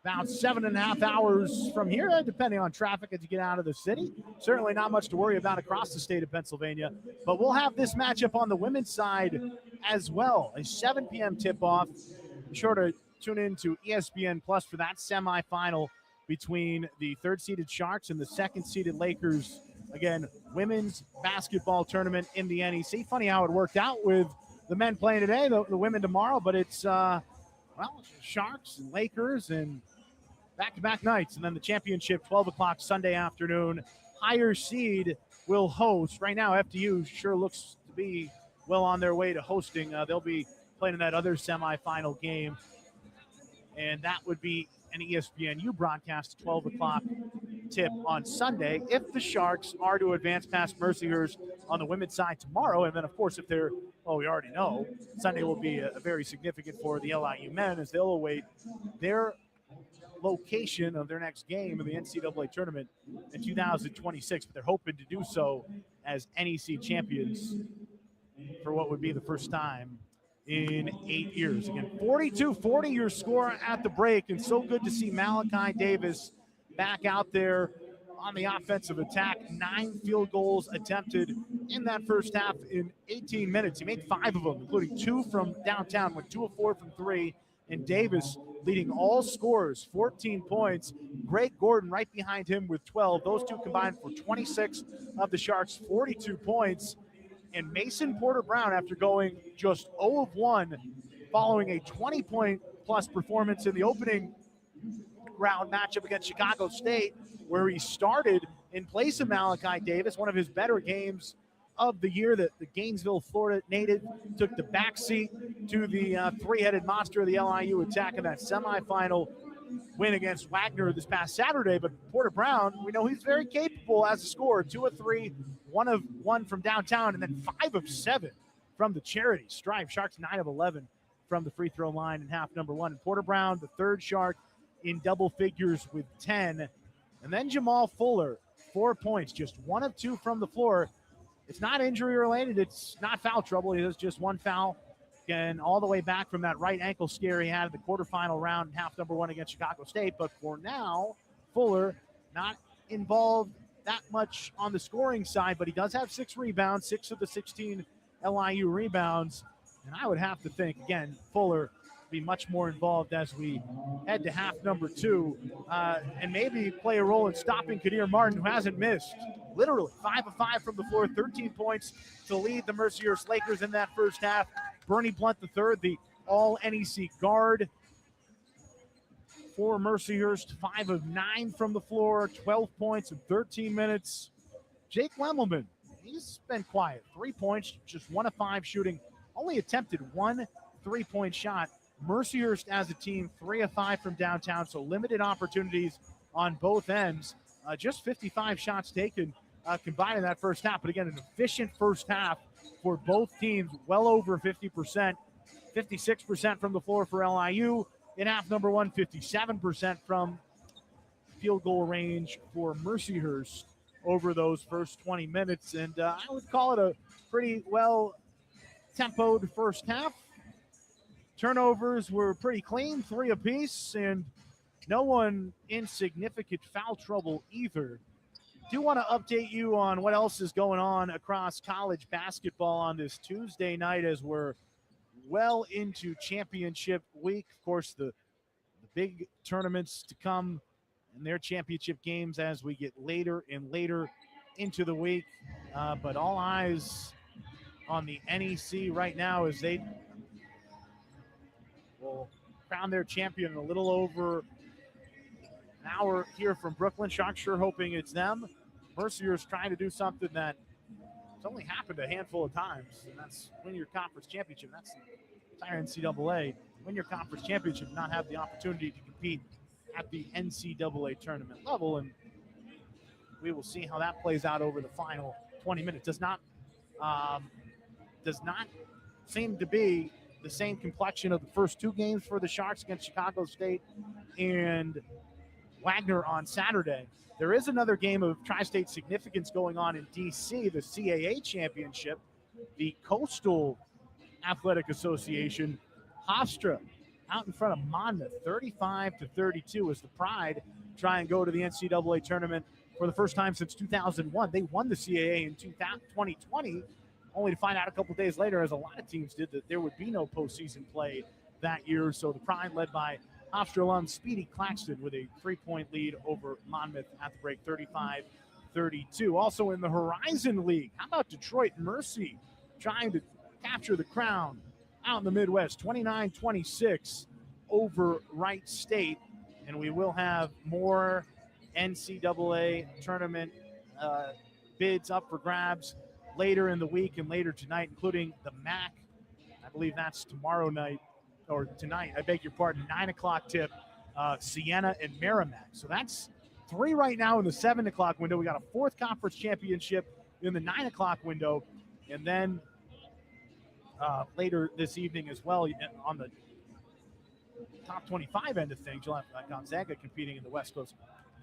about 7.5 hours from here, depending on traffic as you get out of the city, certainly not much to worry about across the state of Pennsylvania, but we'll have this matchup on the women's side as well. A 7 p.m. tip-off. Be sure to tune in to ESPN Plus for that semifinal between the third-seeded Sharks and the second-seeded Lakers. Again, women's basketball tournament in the NEC. Funny how it worked out with the men playing today, the women tomorrow, but it's, Sharks and Lakers and back-to-back nights. And then the championship, 12 o'clock Sunday afternoon. Higher seed will host. Right now, FDU sure looks to be well on their way to hosting. They'll be playing in that other semifinal game, and that would be an ESPNU broadcast, 12 o'clock tip on Sunday, if the Sharks are to advance past MERCYHURST on the women's side tomorrow. And then, of course, if they're, well, we already know, Sunday will be a very significant for the LIU men as they'll await their location of their next game in the NCAA tournament in 2026. But they're hoping to do so as NEC champions for what would be the first time in 8 years. Again, 42-40 your score at the break, and so good to see Malachi Davis back out there on the offensive attack. 9 field goals attempted in that first half in 18 minutes. He made 5 of them, including 2 from downtown, went 2 of 4 from 3, and Davis leading all scorers, 14 points. Greg Gordon right behind him with 12. Those two combined for 26 of the Sharks' 42 points. And Mason Porter-Brown, after going just 0 of 1 following a 20-point-plus performance in the opening round matchup against Chicago State, where he started in place of Malachi Davis, one of his better games of the year. That the Gainesville, Florida native took the backseat to the three-headed monster of the LIU attack in that semifinal win against Wagner this past Saturday. But Porter-Brown, we know he's very capable as a scorer. 2 of 3, 1 of 1 from downtown, and then 5 of 7 from the charity stripe. Sharks 9 of 11 from the free throw line in half number 1. And Porter-Brown, the third Shark, in double figures with 10. And then Jamal Fuller, 4 points, just 1 of 2 from the floor. It's not injury related. It's not foul trouble. He has just 1 foul. And all the way back from that right ankle scare he had in the quarterfinal round in half number 1 against Chicago State. But for now, Fuller not involved that much on the scoring side, but he does have 6 rebounds, 6 of the 16 LIU rebounds. And I would have to think, again, Fuller be much more involved as we head to half number 2 and maybe play a role in stopping Kadir Martin, who hasn't missed. Literally 5 of 5 from the floor, 13 points to lead the Mercyhurst Lakers in that first half. Bernie Blunt III, the all-NEC guard for Mercyhurst, 5 of 9 from the floor, 12 points in 13 minutes. Jake Lemmelman, he's been quiet. 3 points, just 1 of 5 shooting. Only attempted 1 3-point shot. Mercyhurst as a team, 3 of 5 from downtown, so limited opportunities on both ends. Just 55 shots taken combined in that first half. But again, an efficient first half for both teams, well over 50%. 56% from the floor for LIU. In half number 1, 57% from field goal range for Mercyhurst over those first 20 minutes. And I would call it a pretty well-tempoed first half. Turnovers were pretty clean, 3 apiece, and no one in significant foul trouble either. Do want to update you on what else is going on across college basketball on this Tuesday night as we're well into championship week. Of course, the big tournaments to come and their championship games as we get later and later into the week. But all eyes on the NEC right now as they will crown their champion in a little over an hour here from Brooklyn. Sharks sure hoping it's them. Mercyhurst trying to do something that has only happened a handful of times, and that's win your conference championship. That's the entire NCAA. Win your conference championship, not have the opportunity to compete at the NCAA tournament level, and we will see how that plays out over the final 20 minutes. Does not seem to be the same complexion of the first 2 games for the Sharks against Chicago State and Wagner on Saturday. There is another game of tri-state significance going on in D.C., the CAA championship. The Coastal Athletic Association, Hofstra, out in front of Monmouth, 35-32 as the Pride try and go to the NCAA tournament for the first time since 2001. They won the CAA in 2020, only to find out a couple days later, as a lot of teams did, that there would be no postseason play that year. So the Pride, led by Hofstra alum Speedy Claxton, with a 3-point lead over Monmouth at the break, 35-32. Also in the Horizon League, how about Detroit Mercy trying to capture the crown out in the Midwest, 29-26 over Wright State. And we will have more NCAA tournament bids up for grabs later in the week and later tonight, including the MAC. I believe that's tomorrow night, or tonight, I beg your pardon, 9 o'clock tip, Siena and Merrimack. So that's 3 right now in the 7 o'clock window. We got a 4th conference championship in the 9 o'clock window. And then later this evening as well, on the top 25 end of things, you'll have Gonzaga competing in the West Coast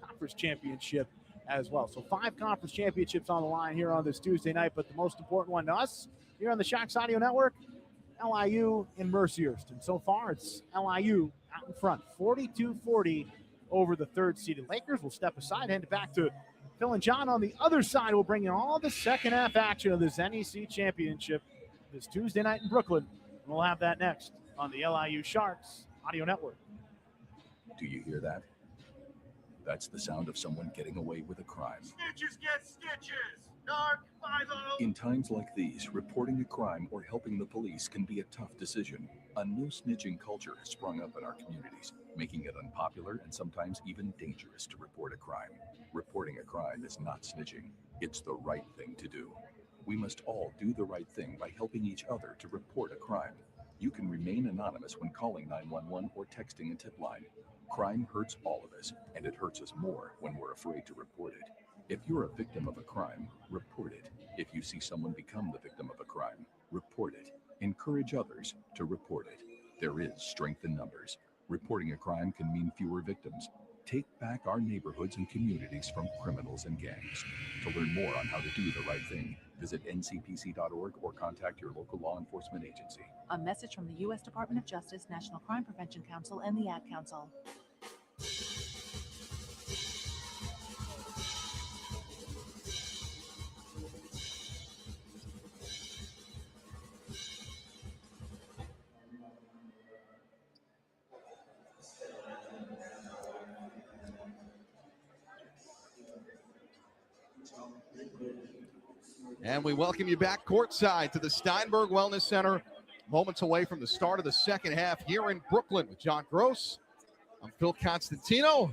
Conference Championship as well. So 5 conference championships on the line here on this Tuesday night, but the most important one to us here on the Sharks Audio Network, LIU and Mercyhurst. And so far, it's LIU out in front, 42-40 over the 3rd-seeded Lakers. Will step aside, hand it back to Phil and John on the other side. We'll bring you all the second half action of this NEC championship this Tuesday night in Brooklyn. And we'll have that next on the LIU Sharks Audio Network. Do you hear that? That's the sound of someone getting away with a crime. Snitches get stitches. Narc 50. In times like these, reporting a crime or helping the police can be a tough decision. A no snitching culture has sprung up in our communities, making it unpopular and sometimes even dangerous to report a crime. Reporting a crime is not snitching. It's the right thing to do. We must all do the right thing by helping each other to report a crime. You can remain anonymous when calling 911 or texting a tip line. Crime hurts all of us, and it hurts us more when we're afraid to report it. If you're a victim of a crime, report it. If you see someone become the victim of a crime, report it. Encourage others to report it. There is strength in numbers. Reporting a crime can mean fewer victims. Take back our neighborhoods and communities from criminals and gangs. To learn more on how to do the right thing, visit ncpc.org or contact your local law enforcement agency. A message from the U.S. Department of Justice, National Crime Prevention Council, and the Ad Council. And we welcome you back courtside to the Steinberg Wellness Center. Moments away from the start of the second half here in Brooklyn with John Gross. I'm Phil Constantino.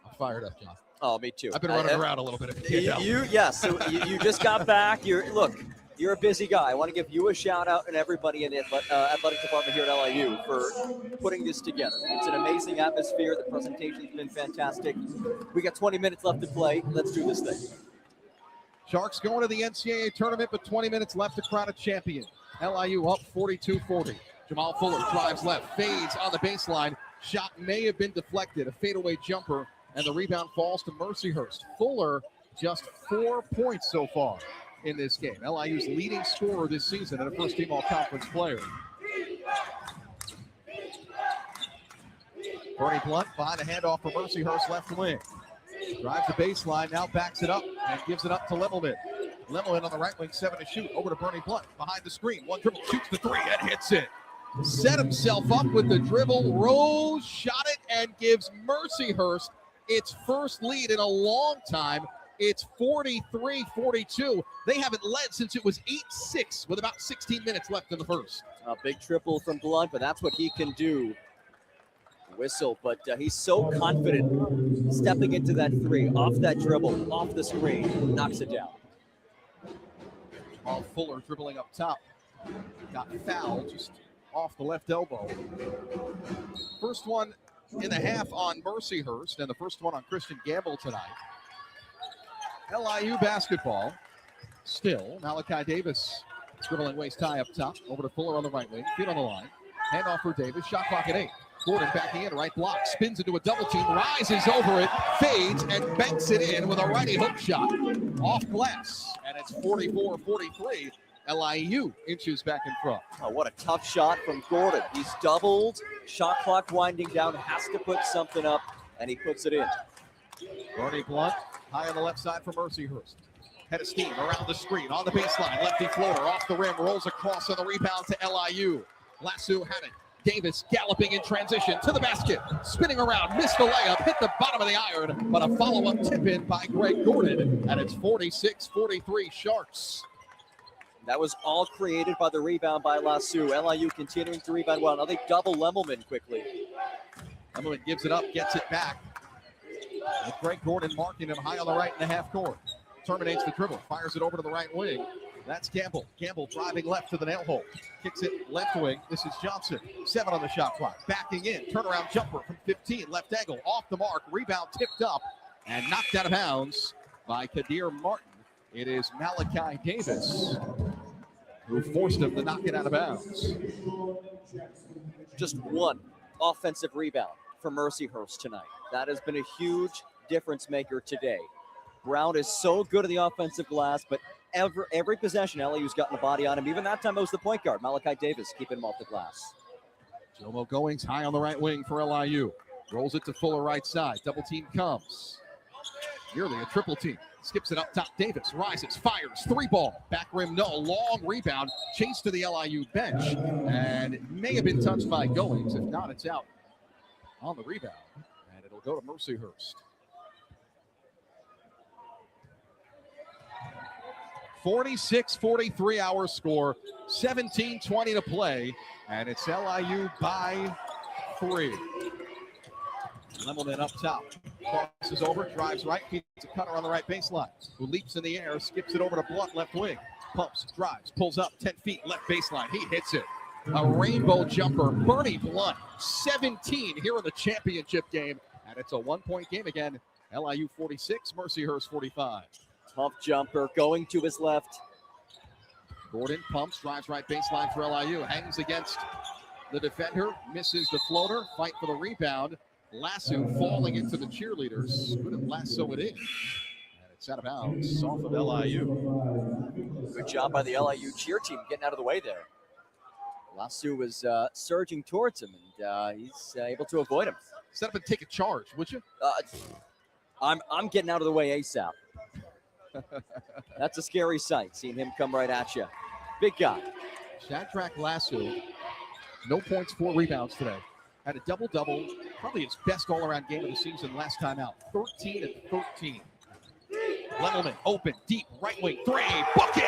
I'm fired up, John. Oh, me too. I've been running around a little bit. If you can't tell. So you just got back. You're a busy guy. I want to give you a shout out and everybody in the athletic department here at LIU for putting this together. It's an amazing atmosphere. The presentation's been fantastic. We got 20 minutes left to play. Let's do this thing. Sharks going to the NCAA tournament, but 20 minutes left to crown a champion. LIU up 42-40. Jamal Fuller drives left, fades on the baseline. Shot may have been deflected, a fadeaway jumper, and the rebound falls to Mercyhurst. Fuller just 4 points so far in this game. LIU's leading scorer this season and a first-team all-conference player. Bernie Blunt behind the handoff for Mercyhurst left wing. Drives the baseline, now backs it up and gives it up to Lemelman. Lemelman on the right wing, 7 to shoot. Over to Bernie Blunt, behind the screen. One dribble, shoots the 3 and hits it. Set himself up with the dribble, rose, shot it, and gives Mercyhurst its first lead in a long time. It's 43-42. They haven't led since it was 8-6 with about 16 minutes left in the first. A big triple from Blunt, but that's what he can do. Whistle, but he's so confident stepping into that 3, off that dribble, off the screen, knocks it down. Jamal Fuller dribbling up top. Got fouled just off the left elbow. First one in the half on Mercyhurst, and the first one on Christian Gamble tonight. LIU basketball. Still, Malachi Davis dribbling waist high up top. Over to Fuller on the right wing. Feet on the line. Handoff for Davis. Shot clock at 8. Gordon backing in, right block, spins into a double team, rises over it, fades, and banks it in with a righty hook shot off glass. And it's 44-43. LIU inches back in front. Oh, what a tough shot from Gordon. He's doubled, shot clock winding down, has to put something up, and he puts it in. Bernie Blunt, high on the left side for Mercyhurst. Head of steam around the screen, on the baseline, lefty floater, off the rim, rolls across on the rebound to LIU. Lasso had it. Davis galloping in transition to the basket, spinning around, missed the layup, hit the bottom of the iron, but a follow-up tip-in by Greg Gordon, and it's 46-43 Sharks. That was all created by the rebound by Lasso. LIU continuing to rebound well. Now they double Lemelman quickly. Lemelman gives it up, gets it back. With Greg Gordon marking him high on the right in the half court. Terminates the dribble, fires it over to the right wing. That's Gamble. Gamble driving left to the nail hole. Kicks it left wing. This is Johnson. 7 on the shot clock. Backing in. Turnaround jumper from 15. Left angle. Off the mark. Rebound tipped up and knocked out of bounds by Kadir Martin. It is Malachi Davis who forced him to knock it out of bounds. Just one offensive rebound for Mercyhurst tonight. That has been a huge difference maker today. Brown is so good at the offensive glass, but every possession, LIU's gotten the body on him. Even that time, it was the point guard, Malachi Davis, keeping him off the glass. Jomo Goings high on the right wing for LIU. Rolls it to Fuller right side. Double team comes. Nearly a triple team. Skips it up top. Davis rises, fires, 3 ball. Back rim, no. Long rebound. Chase to the LIU bench. And it may have been touched by Goings. If not, it's out on the rebound, and it'll go to Mercyhurst. 46-43 our score, 17-20 to play, and it's LIU by 3. Lemelman up top, crosses over, drives right, feeds a cutter on the right baseline, who leaps in the air, skips it over to Blunt, left wing, pumps, drives, pulls up 10 feet, left baseline, he hits it. A rainbow jumper, Bernie Blunt, 17 here in the championship game, and it's a 1-point game again. LIU 46, Mercyhurst 45. Tough jumper going to his left. Gordon pumps, drives right baseline for LIU, hangs against the defender, misses the floater, fight for the rebound. Lasso falling into the cheerleaders. Good lasso it is. And it's out of bounds off of LIU. Good job by the LIU cheer team getting out of the way there. Lasso was surging towards him, and he's able to avoid him. Set up and take a charge, would you? I'm getting out of the way ASAP. That's a scary sight, seeing him come right at you. Big guy. Shadrach Lasso, no points, 4 rebounds today. Had a double-double, probably his best all-around game of the season last time out. 13 and 13. Lemelman, open, deep, right wing, 3, bucket!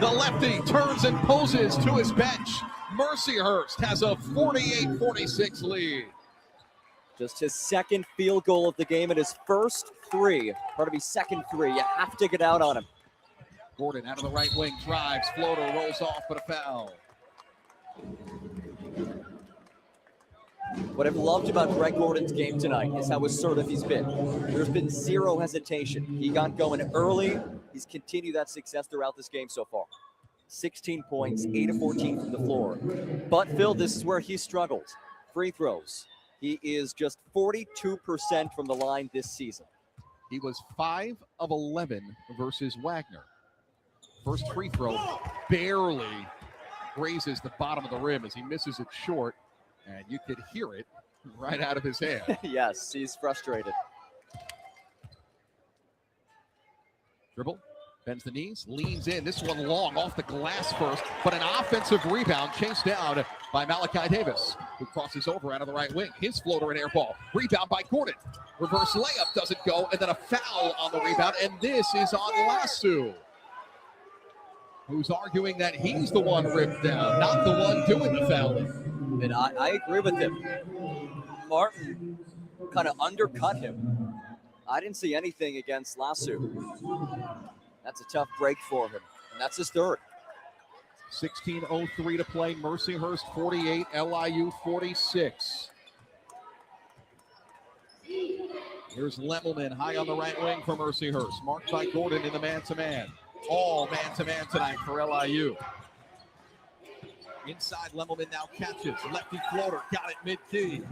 The lefty turns and poses to his bench. Mercyhurst has a 48-46 lead. Just his second field goal of the game and his first 3. Pardon me, second 3. You have to get out on him. Gordon out of the right wing, drives, floater, rolls off, but a foul. What I've loved about Greg Gordon's game tonight is how assertive he's been. There's been zero hesitation. He got going early. He's continued that success throughout this game so far. 16 points, 8 of 14 from the floor. But Phil, this is where he struggled. Free throws. He is just 42% from the line this season. He was 5 of 11 versus Wagner. First free throw barely grazes the bottom of the rim as he misses it short, and you could hear it right out of his hand. Yes, he's frustrated. Dribble, bends the knees, leans in. This one long off the glass first, but an offensive rebound chased down by Malachi Davis, who crosses over out of the right wing. His floater and air ball. Rebound by Gordon. Reverse layup doesn't go, and then a foul on the rebound, and this is on Lasso, who's arguing that he's the one ripped down, not the one doing the fouling. And I agree with him. Martin kind of undercut him. I didn't see anything against Lasso. That's a tough break for him, and that's his third. 16:03 to play. Mercyhurst 48, LIU 46. Here's Lemelman high on the right wing for Mercyhurst. Marked by Gordon in the man-to-man. All man-to-man tonight for LIU. Inside, Lemelman now catches. Lefty floater, got it mid-key.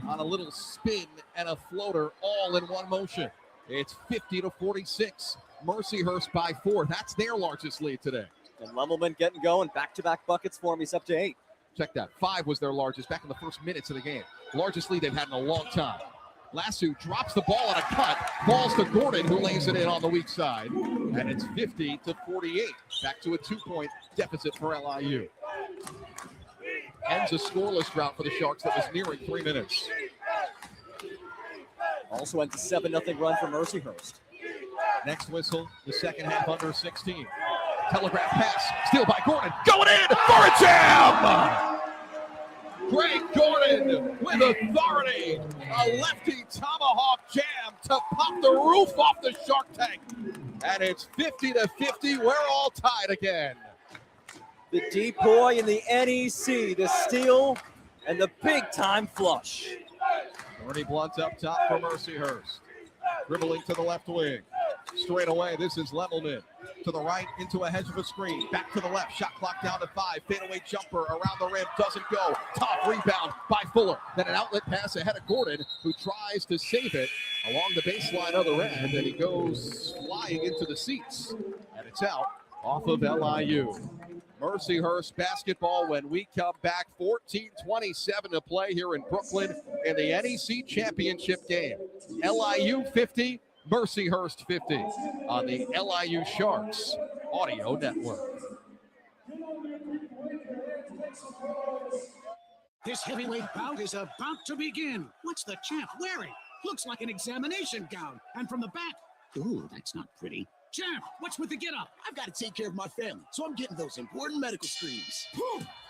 On a little spin and a floater, all in one motion. It's 50-46. Mercyhurst by 4. That's their largest lead today. And Lemelman getting going. Back-to-back buckets for him. He's up to 8. Check that. 5 was their largest back in the first minutes of the game. Largest lead they've had in a long time. Lasso drops the ball on a cut. Falls to Gordon, who lays it in on the weak side. And it's 50-48. Back to a 2-point deficit for LIU. Ends a scoreless drought for the Sharks that was nearing 3 minutes. Also ends a 7-0 run for Mercyhurst. Next whistle, the second half under 16. Telegraph pass, steal by Gordon, going in for a jam! Greg Gordon with authority, a lefty tomahawk jam to pop the roof off the Shark Tank. And it's 50-50, we're all tied again. The deep boy in the NEC, the steal, and the big-time flush. Bernie Blunt up top for Mercyhurst. Dribbling to the left wing. Straight away, this is Lemelman. To the right, into a hedge of a screen. Back to the left, shot clock down to 5. Fadeaway jumper around the rim, doesn't go. Top rebound by Fuller. Then an outlet pass ahead of Gordon, who tries to save it along the baseline other end, and he goes flying into the seats. And it's out off of LIU. Mercyhurst basketball when we come back. 14:27 to play here in Brooklyn in the NEC championship game. LIU 50, Mercyhurst 50 on the LIU Sharks Audio Network. This heavyweight bout is about to begin. What's the champ wearing? Looks like an examination gown. And from the back, ooh, that's not pretty. Champ, what's with the get-up? I've got to take care of my family, so I'm getting those important medical screens.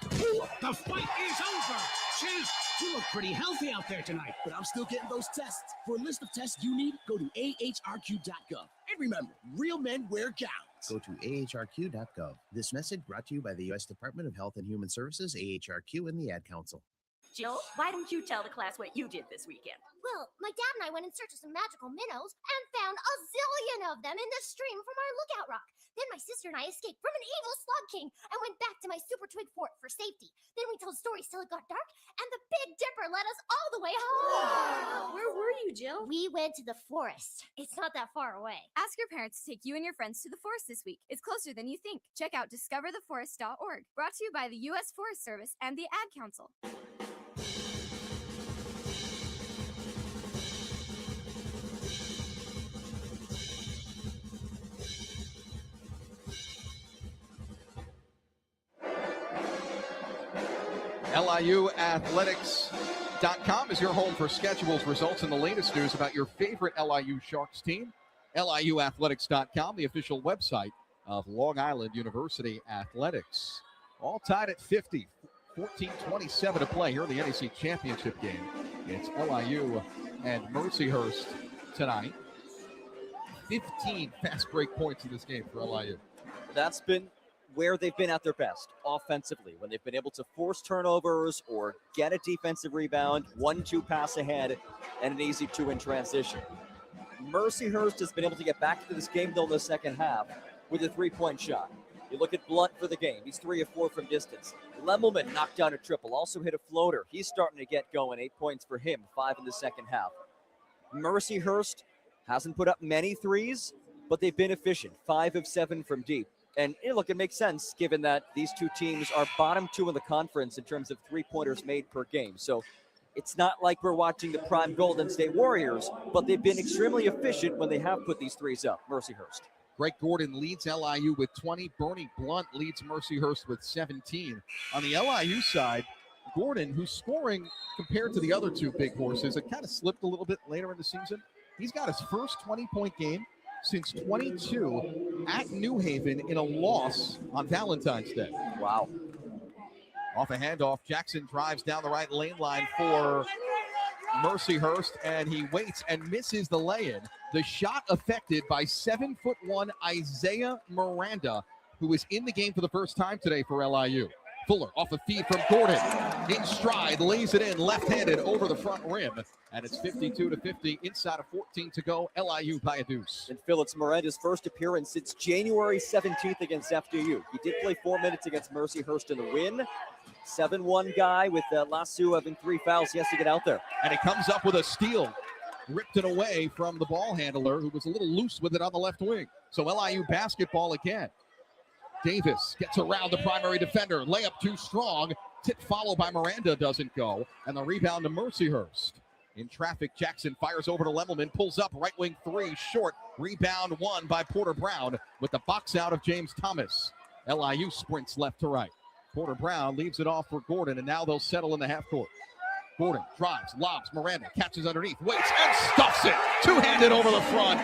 The fight is over. Champ, you look pretty healthy out there tonight. But I'm still getting those tests. For a list of tests you need, go to ahrq.gov. And remember, real men wear gowns. Go to ahrq.gov. This message brought to you by the U.S. Department of Health and Human Services, AHRQ, and the Ad Council. Jill, why don't you tell the class what you did this weekend? Well, my dad and I went in search of some magical minnows and found a zillion of them in the stream from our lookout rock. Then my sister and I escaped from an evil slug king and went back to my super twig fort for safety. Then we told stories till it got dark, and the Big Dipper led us all the way home. Where were you, Jill? We went to the forest. It's not that far away. Ask your parents to take you and your friends to the forest this week. It's closer than you think. Check out discovertheforest.org. Brought to you by the U.S. Forest Service and the Ad Council. LIUathletics.com is your home for schedules, results, and the latest news about your favorite LIU Sharks team. LIUathletics.com, the official website of Long Island University Athletics. All tied at 50, 14-27 to play here in the NEC Championship game. It's LIU and Mercyhurst tonight. 15 fast break points in this game for LIU. That's been where they've been at their best offensively, when they've been able to force turnovers or get a defensive rebound, 1-2 pass ahead, and an easy 2 in transition. Mercyhurst has been able to get back into this game, though, in the second half with a 3-point shot. You look at Blunt for the game. He's 3 of 4 from distance. Lemelman knocked down a triple, also hit a floater. He's starting to get going. 8 points for him, 5 in the second half. Mercyhurst hasn't put up many threes, but they've been efficient, 5 of 7 from deep. And look, it makes sense given that these two teams are bottom 2 in the conference in terms of 3-pointers made per game. So it's not like we're watching the prime Golden State Warriors, but they've been extremely efficient when they have put these threes up, Mercyhurst. Greg Gordon leads LIU with 20. Bernie Blunt leads Mercyhurst with 17. On the LIU side, Gordon, who's scoring compared to the other two big horses, it kind of slipped a little bit later in the season. He's got his first 20-point game since 22 at New Haven in a loss on Valentine's Day. Wow. Off a handoff, Jackson drives down the right lane line for Mercyhurst, and he waits and misses the lay-in. The shot affected by 7'1" Isaiah Miranda, who is in the game for the first time today for LIU. Fuller off a feed from Gordon. In stride, lays it in left-handed over the front rim. And it's 52-50, inside of 14 to go. LIU by a deuce. And Phil, it's Miranda's first appearance since January 17th against FDU. He did play 4 minutes against Mercyhurst in the win. 7-1 guy with Lasso having 3 fouls. He has to get out there. And it comes up with a steal. Ripped it away from the ball handler, who was a little loose with it on the left wing. So LIU basketball again. Davis gets around the primary defender. Layup too strong. Tip followed by Miranda doesn't go. And the rebound to Mercyhurst. In traffic, Jackson fires over to Lemelman. Pulls up, right wing 3, short. Rebound 1 by Porter Brown with the box out of James Thomas. LIU sprints left to right. Porter Brown leaves it off for Gordon, and now they'll settle in the half court. Gordon drives, lobs, Miranda catches underneath, waits, and stuffs it. Two-handed over the front.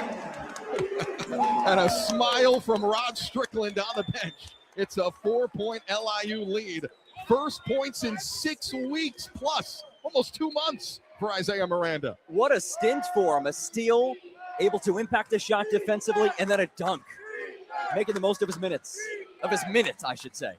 And a smile from Rod Strickland on the bench. It's a 4-point LIU lead. First points in 6 weeks, plus almost 2 months for Isaiah Miranda. What a stint for him. A steal, able to impact the shot defensively, and then a dunk. Making the most of his minutes. Of his minutes, I should say.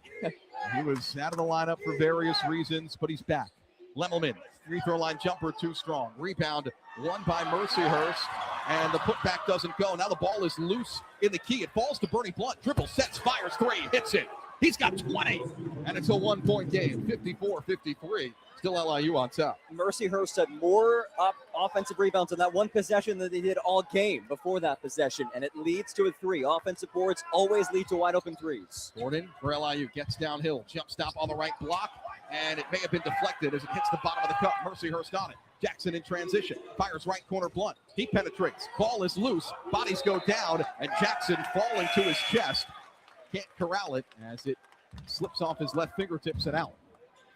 He was out of the lineup for various reasons, but he's back. Lemelman, free throw line jumper too strong. Rebound won by Mercyhurst, and the putback doesn't go. Now the ball is loose in the key. It falls to Bernie Blunt. Dribble, sets, fires 3, hits it. He's got 20, and it's a 1-point game, 54-53. Still LIU on top. Mercyhurst had more offensive rebounds on that one possession than they did all game before that possession, and it leads to a 3. Offensive boards always lead to wide open 3s. Gordon for LIU gets downhill. Jump stop on the right block, and it may have been deflected as it hits the bottom of the cup. Mercyhurst on it. Jackson in transition. Fires right corner Blunt. He penetrates. Ball is loose. Bodies go down, and Jackson falling to his chest. Can't corral it as it slips off his left fingertips and out.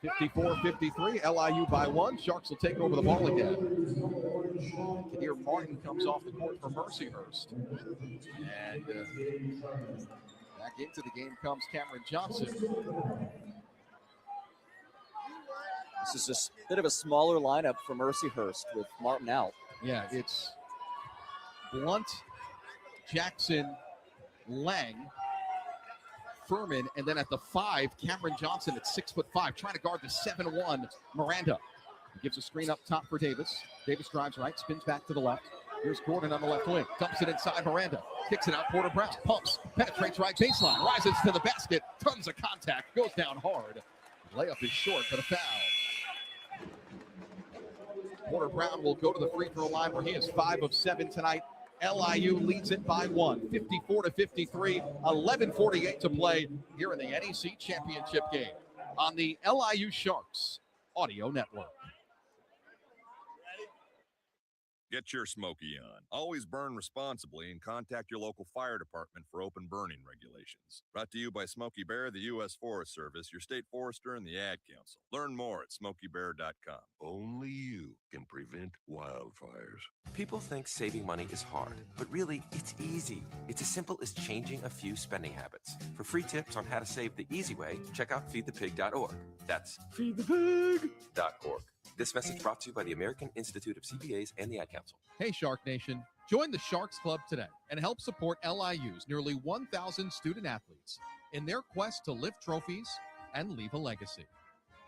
54-53, LIU by 1. Sharks will take over the ball again. Kadir Martin comes off the court for Mercyhurst. And back into the game comes Cameron Johnson. This is just a bit of a smaller lineup for Mercyhurst with Martin out. Yeah, it's Blunt, Jackson, Lang, Furman, and then at the 5, Cameron Johnson at 6'5", trying to guard the 7'1", Miranda. He gives a screen up top for Davis. Davis drives right, spins back to the left. Here's Gordon on the left wing. Dumps it inside Miranda. Kicks it out, Porter Brown. Pumps, penetrates right baseline, rises to the basket. Tons of contact, goes down hard. Layup is short, but a foul. Porter Brown will go to the free throw line where he is 5 of 7 tonight. LIU leads it by 1, 54-53, 11:48 to play here in the NEC championship game on the LIU Sharks Audio Network. Get your smoky on. Always burn responsibly and contact your local fire department for open burning regulations. Brought to you by Smokey Bear, the U.S. Forest Service, your state forester, and the Ad Council. Learn more at smokeybear.com. Only you can prevent wildfires. People think saving money is hard, but really, it's easy. It's as simple as changing a few spending habits. For free tips on how to save the easy way, check out feedthepig.org. That's feedthepig.org. This message brought to you by the American Institute of CPAs and the Ad Council. Hey, Shark Nation. Join the Sharks Club today and help support LIU's nearly 1,000 student athletes in their quest to lift trophies and leave a legacy.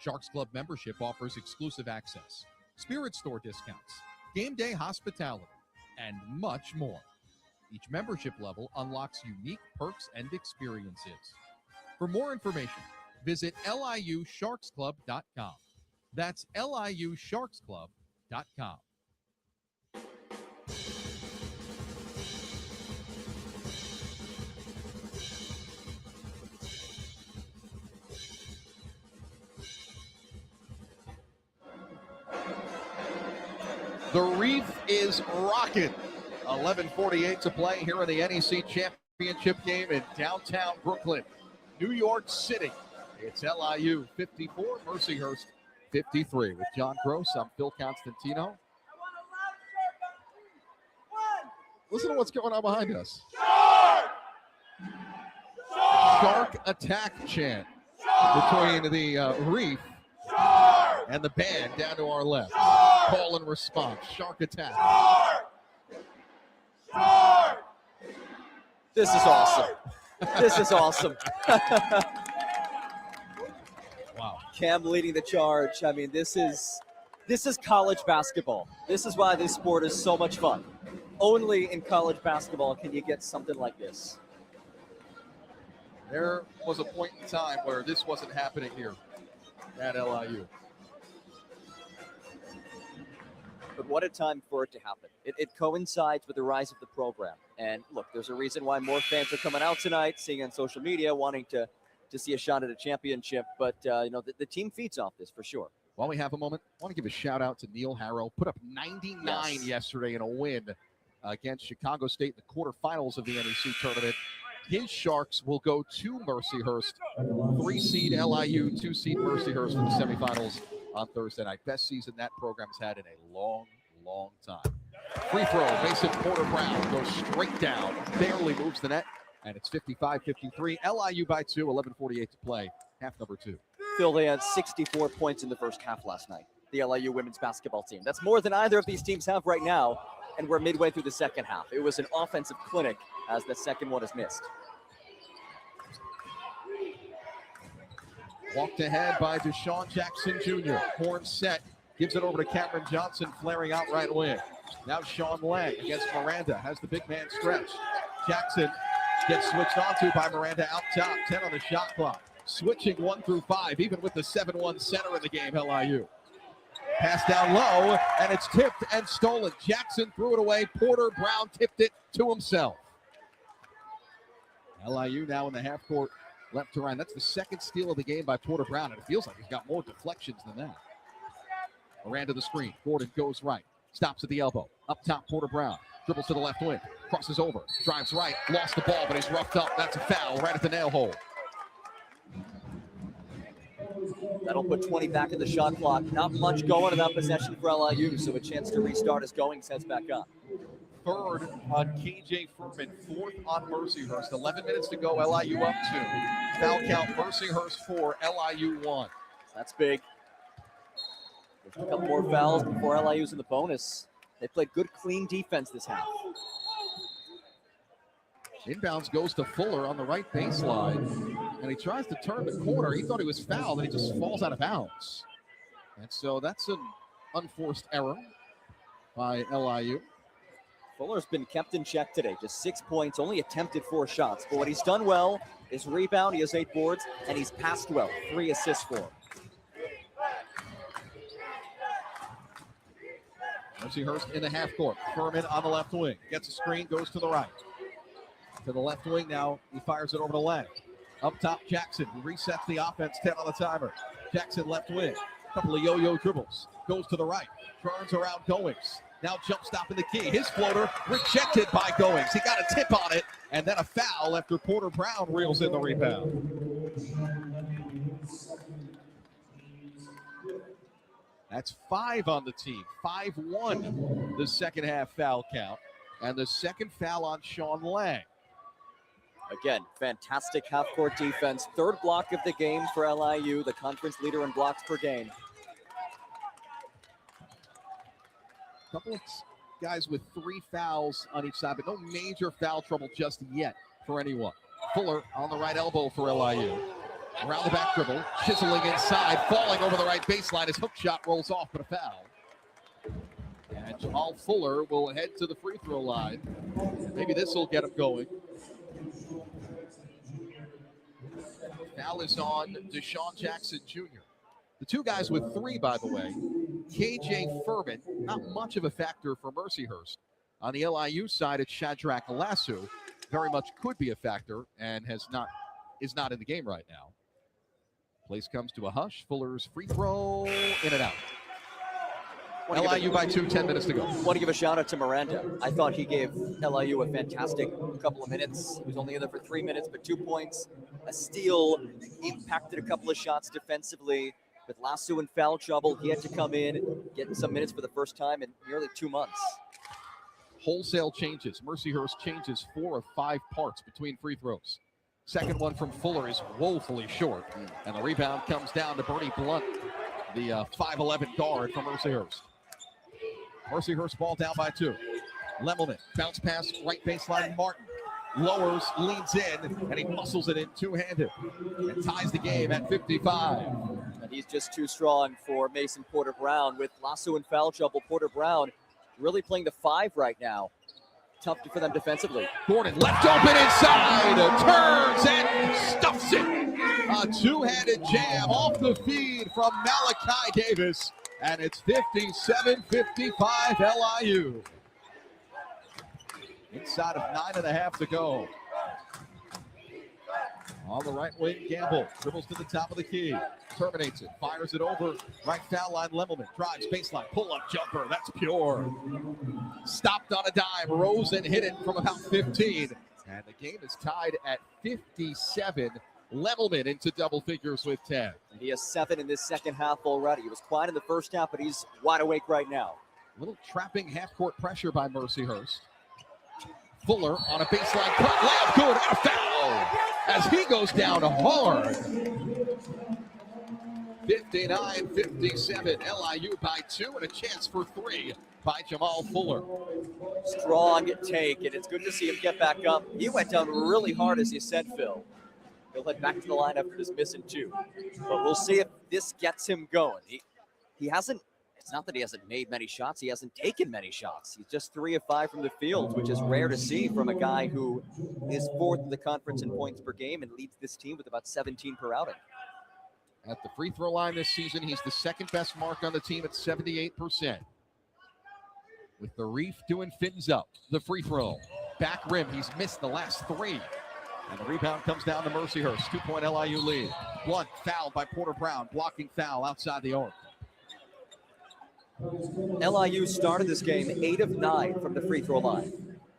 Sharks Club membership offers exclusive access, spirit store discounts, game day hospitality, and much more. Each membership level unlocks unique perks and experiences. For more information, visit liusharksclub.com. That's liusharksclub.com. The Reef is rocking. 11:48 to play here in the NEC championship game in downtown Brooklyn, New York City. It's LIU 54, Mercyhurst 53. With John Gross, I'm Phil Constantino. Listen to what's going on behind us. Shark attack chant between the Reef and the band down to our left. Call and response. Shark attack. This is awesome. This is awesome. Wow. Cam leading the charge. I mean, this is college basketball. This is why this sport is so much fun. Only in college basketball can you get something like this. There was a point in time where this wasn't happening here at LIU. But what a time for it to happen. It coincides with the rise of the program. And look, there's a reason why more fans are coming out tonight, seeing on social media, wanting to see a shot at a championship. But, the team feeds off this for sure. While we have a moment, I want to give a shout out to Neil Harrell. Put up 99 yesterday in a win against Chicago State in the quarterfinals of the NEC tournament. His Sharks will go to Mercyhurst, 3-seed LIU, 2-seed Mercyhurst for the semifinals on Thursday night. Best season that program's had in a long, long time. Free throw, Mason Porter Brown goes straight down, barely moves the net, and it's 55-53. LIU by 2, 11:48 to play, half number 2. Phil, they had 64 points in the first half last night, the LIU women's basketball team. That's more than either of these teams have right now, and we're midway through the second half. It was an offensive clinic as the second one is missed. Walked ahead by Deshaun Jackson Jr. Horn set, gives it over to Cameron Johnson, flaring out right wing. Now Sean Lang against Miranda, has the big man stretch. Jackson gets switched onto by Miranda out top, 10 on the shot clock. Switching 1 through 5, even with the 7-1 center in the game, LIU. Pass down low, and it's tipped and stolen. Jackson threw it away. Porter Brown tipped it to himself. LIU now in the half court, left to right. That's the second steal of the game by Porter Brown, and it feels like he's got more deflections than that. Miranda the screen. Gordon goes right. Stops at the elbow. Up top, Porter Brown. Dribbles to the left wing. Crosses over. Drives right. Lost the ball, but he's roughed up. That's a foul right at the nail hole. That'll put 20 back in the shot clock. Not much going in that possession for LIU, so a chance to restart as Goings heads back up. Third on KJ Furman, fourth on Mercyhurst. 11 minutes to go, LIU up 2. Foul count, Mercyhurst 4, LIU 1. That's big. Just a couple more fouls before LIU's in the bonus. They played good, clean defense this half. Inbounds goes to Fuller on the right baseline, and he tries to turn the corner. He thought he was fouled, and he just falls out of bounds. And so that's an unforced error by LIU. Fuller's been kept in check today. Just 6 points, only attempted 4 shots. But what he's done well is rebound. He has 8 boards, and he's passed well. 3 assists for him. Mercyhurst in the half court. Furman on the left wing. Gets a screen, goes to the right. To the left wing now. He fires it over the left. Up top, Jackson. He resets the offense, 10 on the timer. Jackson left wing. Couple of yo-yo dribbles. Goes to the right. Turns around Goings. Now jump stop in the key. His floater rejected by Goings. He got a tip on it, and then a foul after Porter Brown reels in the rebound. That's 5 on the team. 5-1 the second half foul count. And the second foul on Sean Lang. Again, fantastic half-court defense. Third block of the game for LIU, the conference leader in blocks per game. Couple of guys with 3 fouls on each side, but no major foul trouble just yet for anyone. Fuller on the right elbow for LIU. Around the back dribble, chiseling inside, falling over the right baseline. His hook shot rolls off, but a foul. And Jamal Fuller will head to the free throw line. Maybe this will get him going. Foul is on Deshaun Jackson Jr. The 2 guys with 3, by the way. KJ Furman, not much of a factor for Mercyhurst. On the LIU side, it's Shadrach Lasso. Very much could be a factor and is not in the game right now. Place comes to a hush. Fuller's free throw, in and out. LIU by 2, 10 minutes to go. Want to give a shout out to Miranda. I thought he gave LIU a fantastic couple of minutes. He was only in there for 3 minutes, but 2 points, a steal, impacted a couple of shots defensively. With Lasso in foul trouble, he had to come in, getting some minutes for the first time in nearly 2 months. Wholesale changes. Mercyhurst changes 4 of 5 parts between free throws. Second one from Fuller is woefully short, and the rebound comes down to Bernie Blunt, the 5'11" guard from Mercyhurst. Mercyhurst ball down by 2. Lemelman, bounce pass, right baseline, Martin. Lowers, leans in, and he muscles it in two-handed. And ties the game at 55. And he's just too strong for Mason Porter Brown. With Lasso in foul trouble, Porter Brown really playing the 5 right now. Tough for them defensively. Gordon left open inside, turns and stuffs it. A two-handed jam off the feed from Malachi Davis, and it's 57-55 LIU. Inside of 9.5 to go. On the right wing, Gamble dribbles to the top of the key, terminates it, fires it over, right foul line, Lemelman, drives baseline, pull-up jumper, that's pure. Stopped on a dime, rose and hit it from about 15. And the game is tied at 57. Lemelman into double figures with 10. And he has 7 in this second half already. He was quiet in the first half, but he's wide awake right now. Little trapping half-court pressure by Mercyhurst. Fuller on a baseline cut, layup good, and a foul as he goes down hard. 59-57, LIU by 2, and a chance for 3 by Jamal Fuller. Strong take, and it's good to see him get back up. He went down really hard, as you said, Phil. He'll head back to the line after just missing 2. But we'll see if this gets him going. He hasn't, it's not that he hasn't made many shots, he hasn't taken many shots. He's just 3 of 5 from the field, which is rare to see from a guy who is 4th in the conference in points per game and leads this team with about 17 per outing. At the free throw line this season, he's the second best mark on the team at 78%. With the Reef doing fins up, the free throw. Back rim, he's missed the last 3. And the rebound comes down to Mercyhurst, 2-point LIU lead. Blunt fouled by Porter Brown, blocking foul outside the arc. LIU started this game 8 of 9 from the free throw line.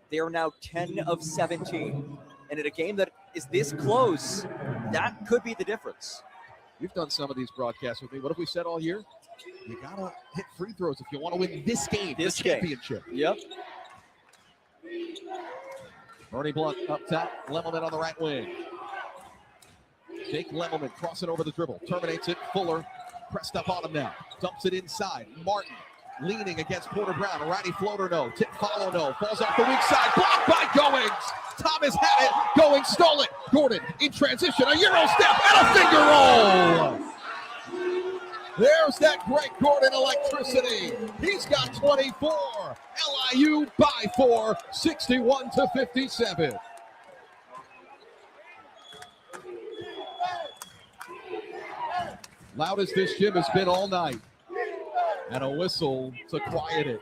They are now 10 of 17. And in a game that is this close, that could be the difference. You've done some of these broadcasts with me. What have we said all year? You got to hit free throws if you want to win this game, This the game. championship. Yep. Bernie Blunt up top, Lemelman on the right wing. Jake Lemelman crossing over the dribble, terminates it. Fuller pressed up on him now, dumps it inside. Martin leaning against Porter Brown. A righty floater, no. Tip follow, no. Falls off the weak side. Blocked by Goings. Thomas had it. Goings stole it. Gordon in transition. A Euro step and a finger roll. There's that Greg Gordon electricity. He's got 24. LIU by 4, 61-57. Loud as this gym has been all night. And a whistle to quiet it.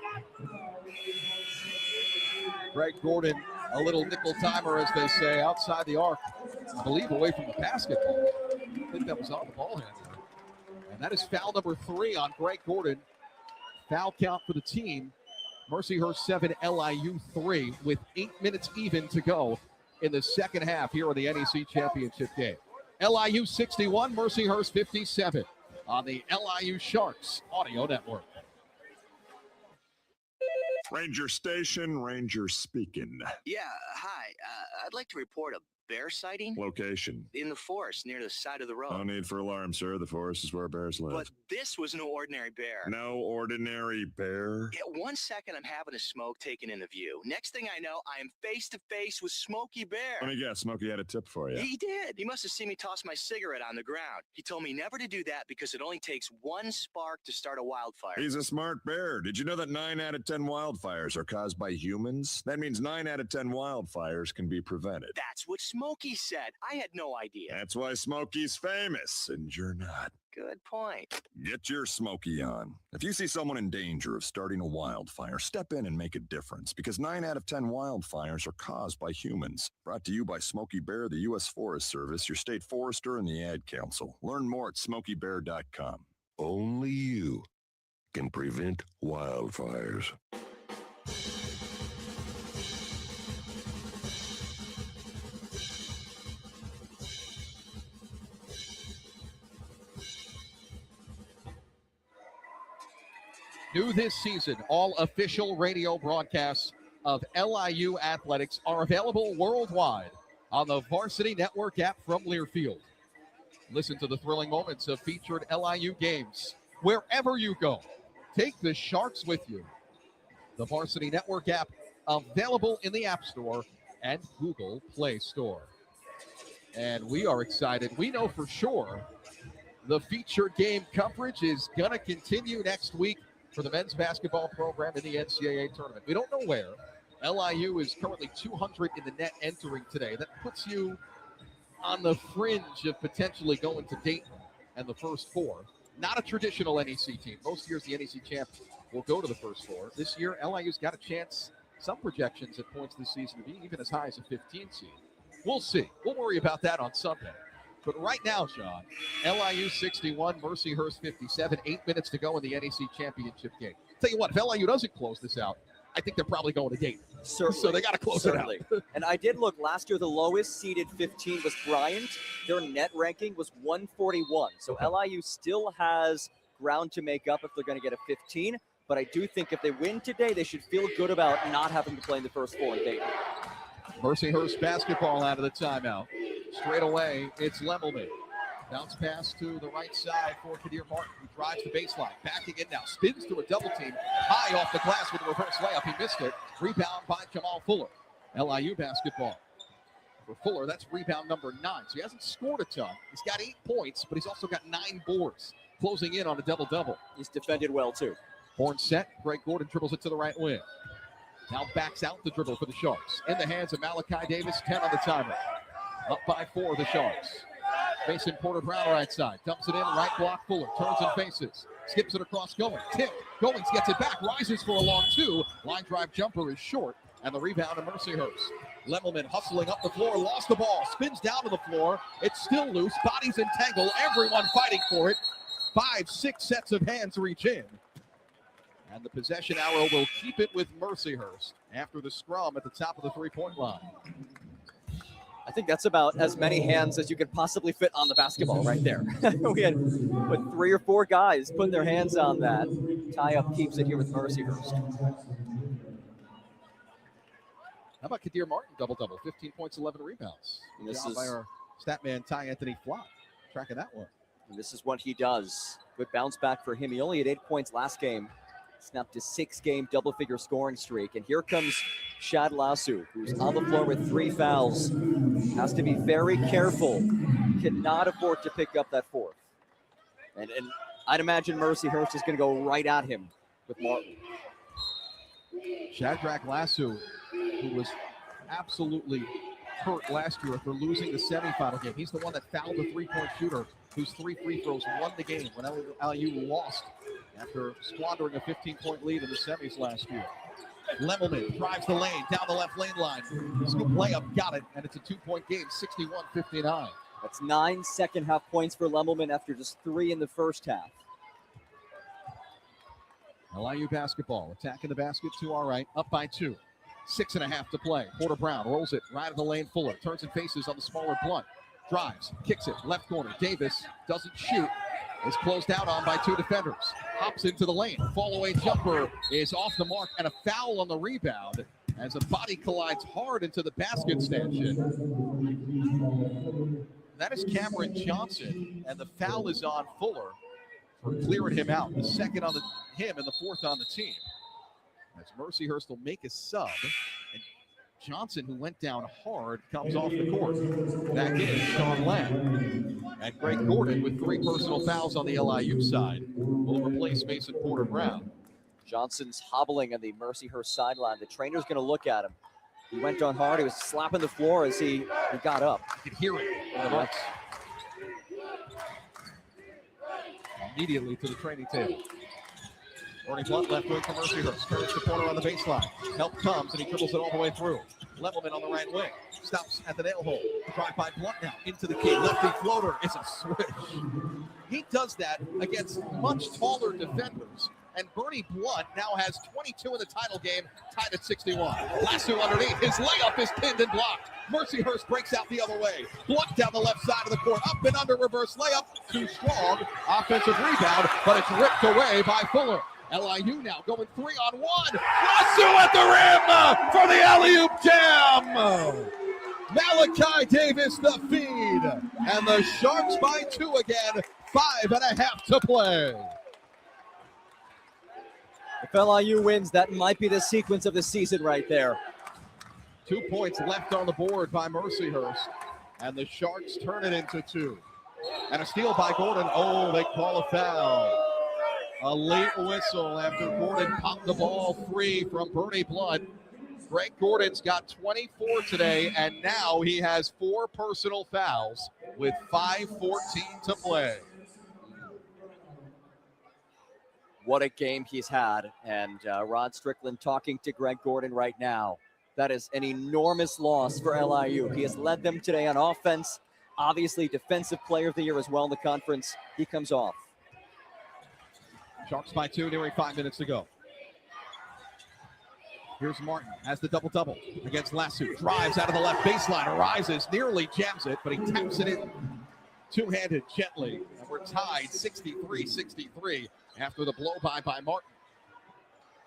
Greg Gordon, a little nickel timer, as they say, outside the arc. I believe away from the basketball. I think that was on the ball handler. And that is foul number 3 on Greg Gordon. Foul count for the team. Mercyhurst 7, LIU 3, with 8 minutes even to go in the second half here in the NEC championship game. LIU 61, Mercyhurst 57 on the LIU Sharks Audio Network. Ranger Station, Ranger speaking. Yeah, hi. I'd like to report a bear sighting. Location. In the forest near the side of the road. No need for alarm, sir. The forest is where bears live. But this was no ordinary bear. No ordinary bear? Yeah, 1 second I'm having a smoke taken in the view. Next thing I know, I am face to face with Smokey Bear. Let me guess, Smokey had a tip for you. He did. He must have seen me toss my cigarette on the ground. He told me never to do that because it only takes 1 spark to start a wildfire. He's a smart bear. Did you know that 9 out of 10 wildfires are caused by humans? That means 9 out of 10 wildfires can be prevented. That's what Smokey said. I had no idea. That's why Smokey's famous, and you're not. Good point. Get your Smokey on. If you see someone in danger of starting a wildfire, step in and make a difference, because 9 out of 10 wildfires are caused by humans. Brought to you by Smokey Bear, the U.S. Forest Service, your state forester, and the Ad Council. Learn more at smokeybear.com. Only you can prevent wildfires. New this season, all official radio broadcasts of LIU athletics are available worldwide on the Varsity Network app from Learfield. Listen to the thrilling moments of featured LIU games wherever you go. Take the Sharks with you. The Varsity Network app available in the App Store and Google Play Store. And we are excited. We know for sure the featured game coverage is going to continue next week for the men's basketball program in the NCAA tournament. We don't know where. LIU is currently 200 in the net entering today. That puts you on the fringe of potentially going to Dayton and the first 4. Not a traditional NEC team. Most years the NEC champ will go to the first 4. This year, LIU's got a chance, some projections at points this season, to be even as high as a 15 seed. We'll see. We'll worry about that on Sunday. But right now, Sean, LIU 61, Mercyhurst 57, 8 minutes to go in the NEC championship game. Tell you what, if LIU doesn't close this out, I think they're probably going to Dayton. Certainly. So they got to close it out. And I did look, last year the lowest seeded 15 was Bryant. Their net ranking was 141. So LIU still has ground to make up if they're going to get a 15. But I do think if they win today, they should feel good about not having to play in the first 4 in Dayton. Mercyhurst basketball out of the timeout. Straight away, it's Lemelman. Bounce pass to the right side for Kadir Martin, who drives the baseline. Backing in now, spins to a double team. High off the glass with a reverse layup. He missed it. Rebound by Jamal Fuller. LIU basketball. For Fuller, that's rebound number 9. So he hasn't scored a ton. He's got 8 points, but he's also got 9 boards. Closing in on a double-double. He's defended well, too. Horn set. Greg Gordon dribbles it to the right wing. Now backs out the dribble for the Sharks. In the hands of Malachi Davis, 10 on the timer. Up by 4, the Sharks. Facing Porter Brown right side. Dumps it in, right block, Fuller. Turns and faces. Skips it across Goings. Tip. Goings gets it back. Rises for a long 2. Line drive jumper is short. And the rebound to Mercyhurst. Lemelman hustling up the floor. Lost the ball. Spins down to the floor. It's still loose. Bodies entangled. Everyone fighting for it. 5, 6 sets of hands reach in. And the possession arrow will keep it with Mercyhurst after the scrum at the top of the three-point line. I think that's about as many hands as you could possibly fit on the basketball right there. We had 3 or 4 guys put their hands on that. Tie-up keeps it here with Mercyhurst. How about Kadir Martin double-double, 15 points, 11 rebounds. And this is by our stat man, Ty Anthony Flock, tracking that one. And this is what he does. Good bounce back for him. He only had 8 points last game. Snapped a 6-game double-figure scoring streak. And here comes Shad Lasu, who's on the floor with 3 fouls. Has to be very careful. Cannot afford to pick up that 4th. And I'd imagine Mercyhurst is going to go right at him with Martin. Shadrach Lasu, who was absolutely hurt last year after losing the semifinal game. He's the one that fouled the three-point shooter, whose 3 free throws won the game when LIU lost after squandering a 15-point lead in the semis last year. Lemelman drives the lane, down the left lane line. Scoop layup, got it, and it's a 2-point game, 61-59. That's 9 second-half points for Lemelman after just 3 in the first half. LIU basketball, attacking the basket to our right, up by 2. 6.5 to play. Porter Brown rolls it right of the lane. Fuller turns and faces on the smaller Blunt. Drives, kicks it, left corner. Davis doesn't shoot. Is closed out on by 2 defenders. Hops into the lane. Fall away jumper is off the mark, and a foul on the rebound as a body collides hard into the basket stanchion. That is Cameron Johnson, and the foul is on Fuller for clearing him out. The second on him and the 4th on the team. As Mercyhurst will make a sub, and Johnson, who went down hard, comes off the court. Back in, Sean Lamb. And Greg Gordon with 3 personal fouls on the LIU side will replace Mason Porter Brown. Johnson's hobbling on the Mercyhurst sideline. The trainer's going to look at him. He went down hard. He was slapping the floor as he got up. You could hear it. Immediately to the training table. Ernie Blunt left wing for Mercyhurst. Turns the corner on the baseline. Help comes, and he dribbles it all the way through. Lemelman on the right wing. Stops at the nail hole. Drive by Blunt now. Into the key. Lefty floater is a swish. He does that against much taller defenders. And Bernie Blunt now has 22 in the title game, tied at 61. Lasso underneath. His layup is pinned and blocked. Mercyhurst breaks out the other way. Blunt down the left side of the court. Up and under reverse layup. Too strong. Offensive rebound, but it's ripped away by Fuller. LIU now going 3-on-1. Lasso at the rim for the alley-oop jam. Malachi Davis the feed. And the Sharks by 2 again. 5.5 to play. If LIU wins, that might be the sequence of the season right there. 2 points left on the board by Mercyhurst. And the Sharks turn it into 2. And a steal by Gordon. Oh, they call a foul. A late whistle after Gordon popped the ball free from Bernie Blunt. Greg Gordon's got 24 today, and now he has 4 personal fouls with 5:14 to play. What a game he's had. And Rod Strickland talking to Greg Gordon right now. That is an enormous loss for LIU. He has led them today on offense. Obviously, Defensive Player of the Year as well in the conference. He comes off. Sharks by 2, nearing 5 minutes to go. Here's Martin, has the double-double against Lasso. Drives out of the left baseline, rises, nearly jams it, but he taps it in two-handed gently. And we're tied 63-63 after the blow-by by Martin.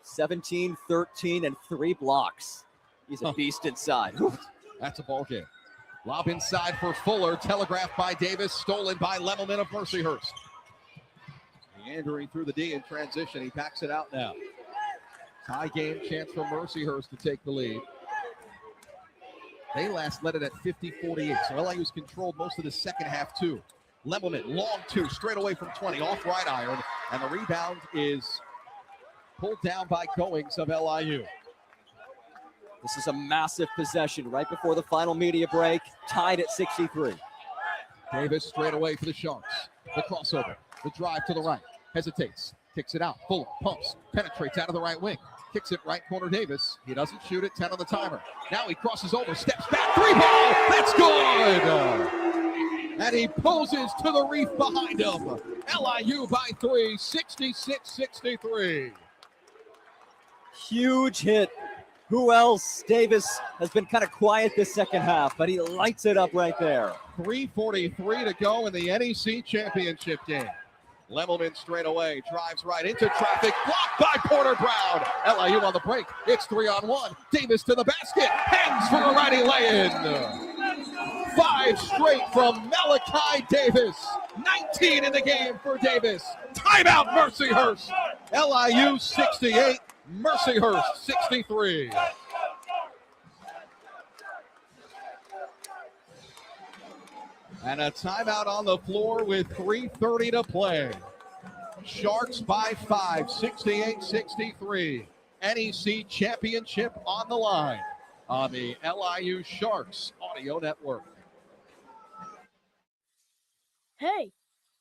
17, 13, and 3 blocks. He's a beast inside. That's a ball game. Lob inside for Fuller, telegraphed by Davis, stolen by Lemelman of Mercyhurst. Meandering through the D in transition. He backs it out now. Tie game, chance for Mercyhurst to take the lead. They last led it at 50-48, so LIU's controlled most of the second half too. Lemelman, long 2, straight away from 20, off right iron, and the rebound is pulled down by Goings of LIU. This is a massive possession right before the final media break, tied at 63. Davis straight away for the Sharks. The crossover, the drive to the right, hesitates, kicks it out, Fuller pumps, penetrates out of the right wing, kicks it right corner Davis. He doesn't shoot it, 10 on the timer. Now he crosses over, steps back, 3-ball, that's good! And he poses to the reef behind him. LIU by 3, 66-63. Huge hit Who else? Davis has been kind of quiet this second half, but he lights it up right there. 3:43 to go in the NEC championship game. Lemelman straight away, drives right into traffic, blocked by Porter Brown. LIU on the break. It's 3-on-1. Davis to the basket, hangs for a righty lay-in. 5 straight from Malachi Davis. 19 in the game for Davis. Timeout, Mercyhurst. LIU 68, Mercyhurst 63. And a timeout on the floor with 3:30 to play. Sharks by 5, 68-63. NEC championship on the line on the LIU Sharks Audio Network. Hey,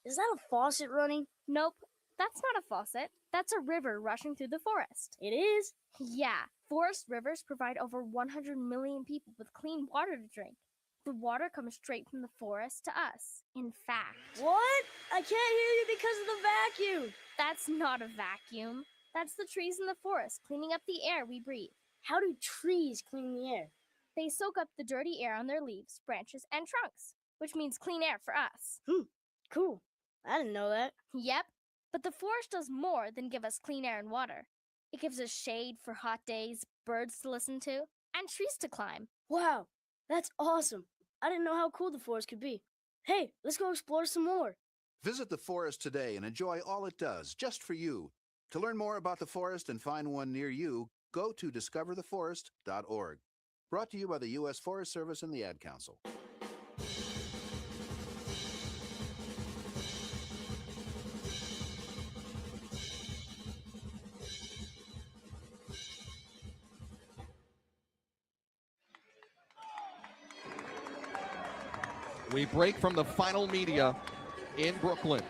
is that a faucet running? Nope, that's not a faucet. That's a river rushing through the forest. It is? Yeah, forest rivers provide over 100 million people with clean water to drink. The water comes straight from the forest to us. In fact... What? I can't hear you because of the vacuum. That's not a vacuum. That's the trees in the forest cleaning up the air we breathe. How do trees clean the air? They soak up the dirty air on their leaves, branches, and trunks, which means clean air for us. Cool. I didn't know that. Yep, but the forest does more than give us clean air and water. It gives us shade for hot days, birds to listen to, and trees to climb. Wow, that's awesome. I didn't know how cool the forest could be. Hey, let's go explore some more. Visit the forest today and enjoy all it does, just for you. To learn more about the forest and find one near you, go to discovertheforest.org. Brought to you by the U.S. Forest Service and the Ad Council. We break from the final media in Brooklyn.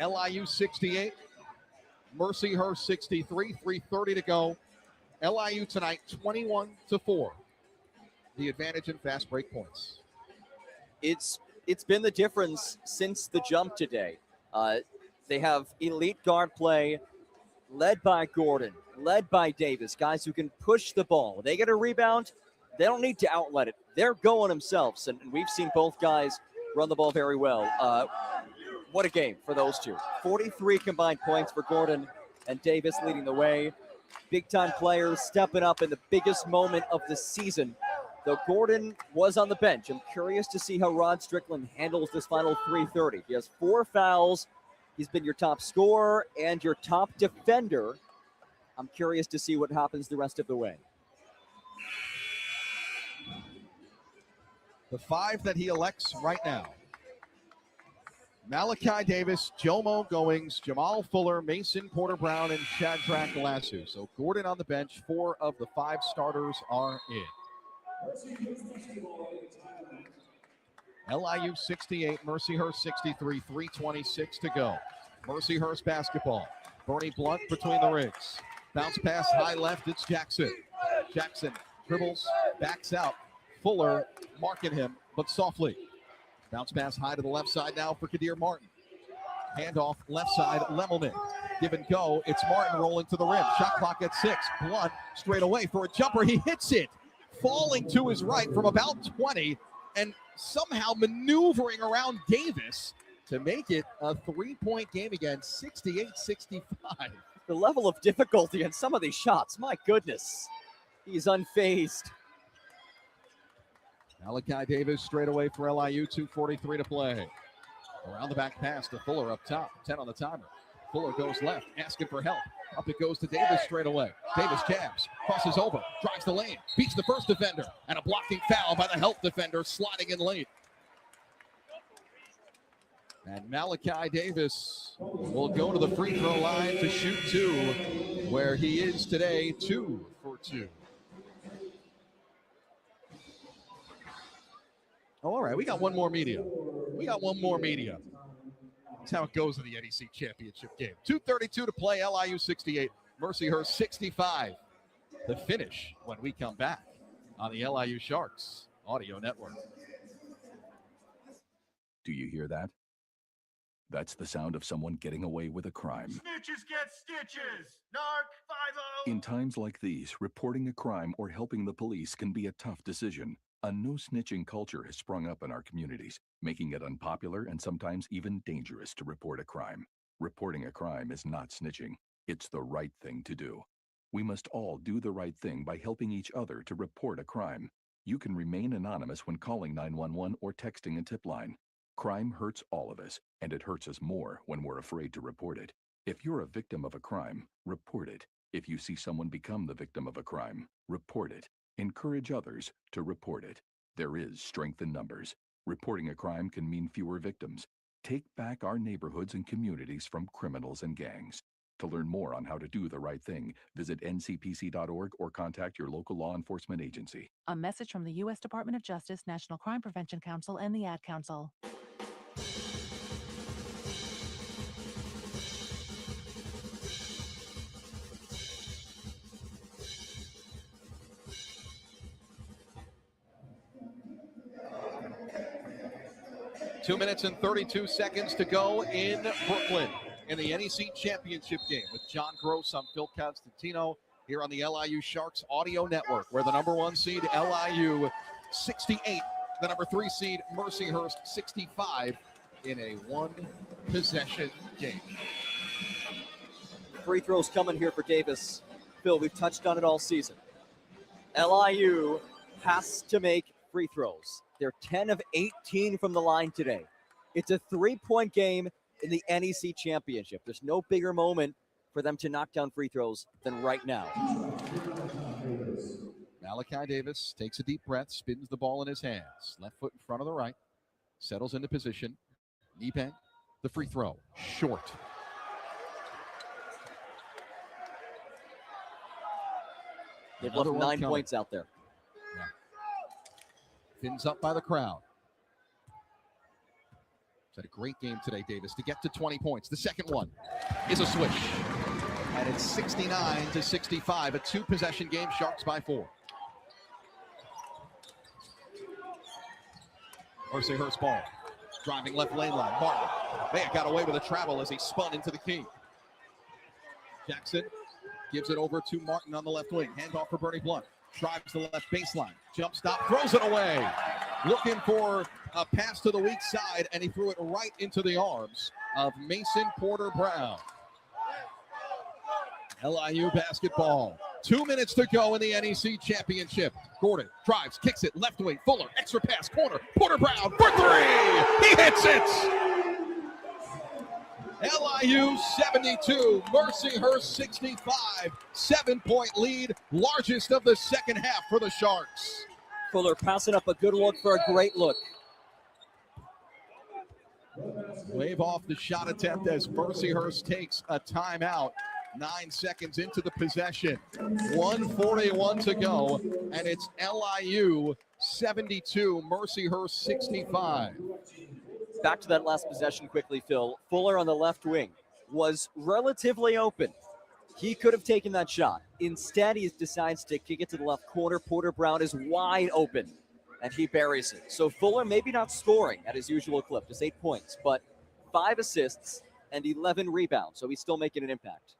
LIU 68, Mercyhurst 63, 3:30 to go. LIU tonight 21-4. The advantage in fast break points. It's been the difference since the jump today. They have elite guard play led by Gordon, led by Davis, guys who can push the ball. They get a rebound, they don't need to outlet it. They're going themselves, and we've seen both guys run the ball very well. What a game for those two. 43 combined points for Gordon and Davis leading the way. Big-time players stepping up in the biggest moment of the season. Though Gordon was on the bench, I'm curious to see how Rod Strickland handles this final 3:30. He has 4 fouls. He's been your top scorer and your top defender. I'm curious to see what happens the rest of the way. The 5 that he elects right now: Malachi Davis, Jomo Goings, Jamal Fuller, Mason Porter Brown, and Shadrach Lassu. So Gordon on the bench. 4 of the 5 starters are in. LIU 68, Mercyhurst 63, 3:26 to go. Mercyhurst basketball. Bernie Blunt between the rigs. Bounce pass high left, it's Jackson. Jackson dribbles, backs out. Fuller marking him, but softly. Bounce pass high to the left side now for Kadir Martin. Handoff left side, Lemelman. Give and go, it's Martin rolling to the rim. Shot clock at 6. Blunt straight away for a jumper. He hits it, falling to his right from about 20 and somehow maneuvering around Davis to make it a 3-point game again, 68-65. The level of difficulty in some of these shots, my goodness. He's unfazed. Malachi Davis straight away for LIU, 2:43 to play. Around the back pass to Fuller up top, 10 on the timer. Fuller goes left, asking for help. Up it goes to Davis straight away. Davis jabs, crosses over, drives the lane, beats the first defender, and a blocking foul by the help defender sliding in late. And Malachi Davis will go to the free throw line to shoot 2, where he is today, 2 for 2. Oh, all right, we got one more media. That's how it goes in the NEC championship game. 2:32 to play, LIU 68, Mercyhurst 65. The finish when we come back on the LIU Sharks Audio Network. Do you hear that? That's the sound of someone getting away with a crime. Snitches get stitches. Narc 5-0. In times like these, reporting a crime or helping the police can be a tough decision. A no-snitching culture has sprung up in our communities, making it unpopular and sometimes even dangerous to report a crime. Reporting a crime is not snitching. It's the right thing to do. We must all do the right thing by helping each other to report a crime. You can remain anonymous when calling 911 or texting a tip line. Crime hurts all of us, and it hurts us more when we're afraid to report it. If you're a victim of a crime, report it. If you see someone become the victim of a crime, report it. Encourage others to report it. There is strength in numbers. Reporting a crime can mean fewer victims. Take back our neighborhoods and communities from criminals and gangs. To learn more on how to do the right thing, visit ncpc.org or contact your local law enforcement agency. A message from the U.S. Department of Justice, National Crime Prevention Council, and the Ad Council. Two minutes and 32 seconds to go in Brooklyn in the NEC Championship game with John Gross. I'm Phil Constantino here on the LIU Sharks Audio Network, where the number 1 seed LIU 68, the number 3 seed Mercyhurst 65 in a one-possession game. Free throws coming here for Davis. Phil, we've touched on it all season. LIU has to make free throws. They're 10 of 18 from the line today. It's a 3-point game in the NEC Championship. There's no bigger moment for them to knock down free throws than right now. Malachi Davis takes a deep breath, spins the ball in his hands. Left foot in front of the right. Settles into position. Knee bend. The free throw. Short. They've left 9 points out there. Yeah. Fins up by the crowd. He's had a great game today, Davis, to get to 20 points. The second one is a switch. And it's 69-65, a 2-possession game, Sharks by 4. Mercyhurst ball. Driving left lane line. Martin may have got away with a travel as he spun into the key. Jackson gives it over to Martin on the left wing. Handoff for Bernie Blunt. Drives the left baseline. Jump stop, throws it away. Looking for a pass to the weak side, and he threw it right into the arms of Mason Porter Brown. LIU basketball. 2 minutes to go in the NEC Championship. Gordon drives, kicks it, left wing, Fuller, extra pass, corner. Porter Brown for 3. He hits it. LIU 72, Mercyhurst 65. 7-point lead, largest of the second half for the Sharks. Fuller passing up a good look for a great look. Wave off the shot attempt as Mercyhurst takes a timeout. 9 seconds into the possession. 1:41 to go, and it's LIU 72, Mercyhurst 65. Back to that last possession quickly, Phil. Fuller on the left wing was relatively open. He could have taken that shot. Instead, he decides to kick it to the left corner. Porter Brown is wide open, and he buries it. So Fuller maybe not scoring at his usual clip, just 8 points, but 5 assists and 11 rebounds, so he's still making an impact.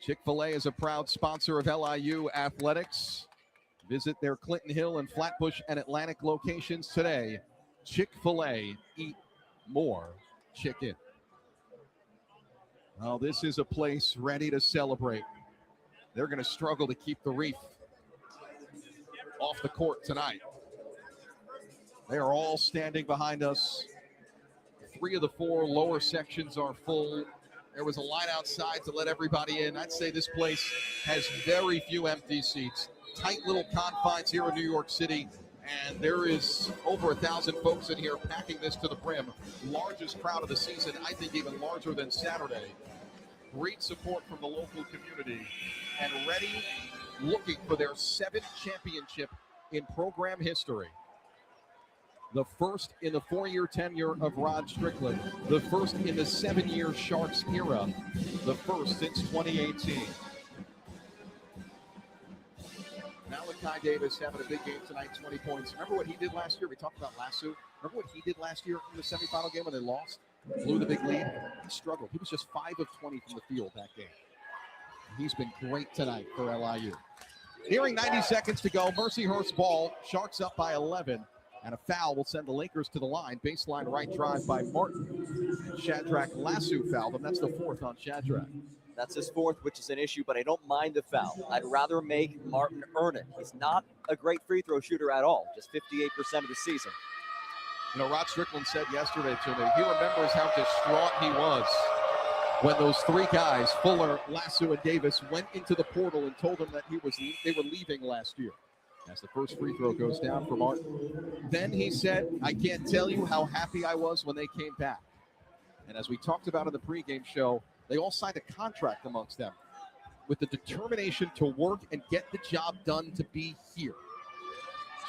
Chick-fil-A is a proud sponsor of LIU athletics. Visit their Clinton Hill and Flatbush and Atlantic locations today. Chick-fil-A, eat more chicken. Well, this is a place ready to celebrate. They're going to struggle to keep the Reef off the court tonight. They are all standing behind us. 3 of the 4 lower sections are full. There was a line outside to let everybody in. I'd say this place has very few empty seats. Tight little confines here in New York City, and there is over 1,000 folks in here packing this to the brim. Largest crowd of the season, I think even larger than Saturday. Great support from the local community, and ready, looking for their 7th championship in program history. The first in the 4-year tenure of Rod Strickland, the first in the 7-year Sharks era, the first since 2018. Malachi Davis having a big game tonight, 20 points. Remember what he did last year? We talked about LIU. Remember what he did last year in the semifinal game when they lost? Blew the big lead. He struggled. He was just 5 of 20 from the field that game. He's been great tonight for LIU. Nearing 90 seconds to go. MERCYHURST ball. Sharks up by 11. And a foul will send the Lakers to the line. Baseline right drive by Martin. Shadrach LIU fouled him. That's the 4th on Shadrach. That's his 4th, which is an issue, but I don't mind the foul. I'd rather make Martin earn it. He's not a great free throw shooter at all, just 58% of the season. You know, Rod Strickland said yesterday to me, he remembers how distraught he was when those 3 guys, Fuller, LIU, and Davis, went into the portal and told him that they were leaving last year. As the first free throw goes down for Martin. Then he said, I can't tell you how happy I was when they came back. And as we talked about in the pregame show, they all signed a contract amongst them with the determination to work and get the job done to be here.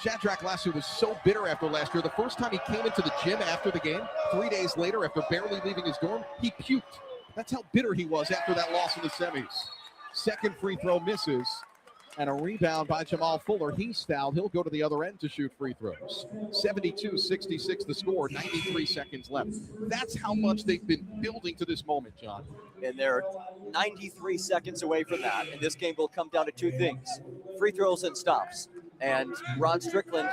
Shadrach LIU was so bitter after last year. The first time he came into the gym after the game, 3 days later, after barely leaving his dorm, he puked. That's how bitter he was after that loss in the semis. Second free throw misses, and a rebound by Jamal Fuller. He's fouled. He'll go to the other end to shoot free throws. 72-66 the score, 93 seconds left. That's how much they've been building to this moment, John. And they're 93 seconds away from that. And this game will come down to 2 things, free throws and stops. And Rod Strickland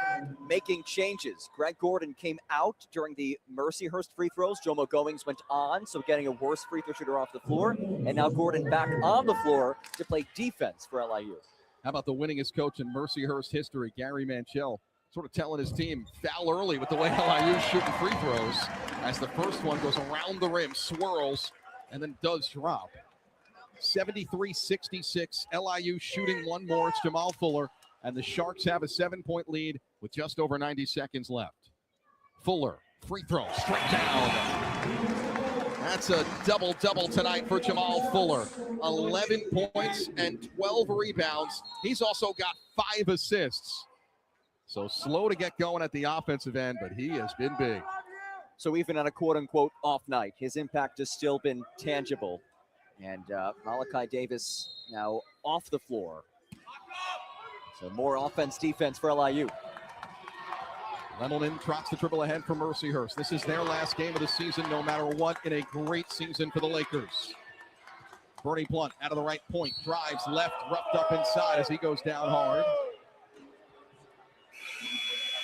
making changes. Greg Gordon came out during the MERCYHURST free throws. Jomo Goings went on, so getting a worse free throw shooter off the floor. And now Gordon back on the floor to play defense for LIU. How about the winningest coach in MERCYHURST history, Gary Manchell, sort of telling his team, foul early with the way LIU's shooting free throws, as the first one goes around the rim, swirls, and then does drop. 73-66, LIU shooting one more. It's Jamal Fuller, and the Sharks have a 7-point lead with just over 90 seconds left. Fuller, free throw, straight down. That's a double-double tonight for Jamal Fuller. 11 points and 12 rebounds. He's also got 5 assists. So slow to get going at the offensive end, but he has been big. So even on a quote-unquote off night, his impact has still been tangible. And Malachi Davis now off the floor. So more offense, defense for LIU. Lemelman trots the dribble ahead for MERCYHURST. This is their last game of the season, no matter what, in a great season for the Lakers. Bernie Blunt out of the right point, drives left, roughed up inside as he goes down hard.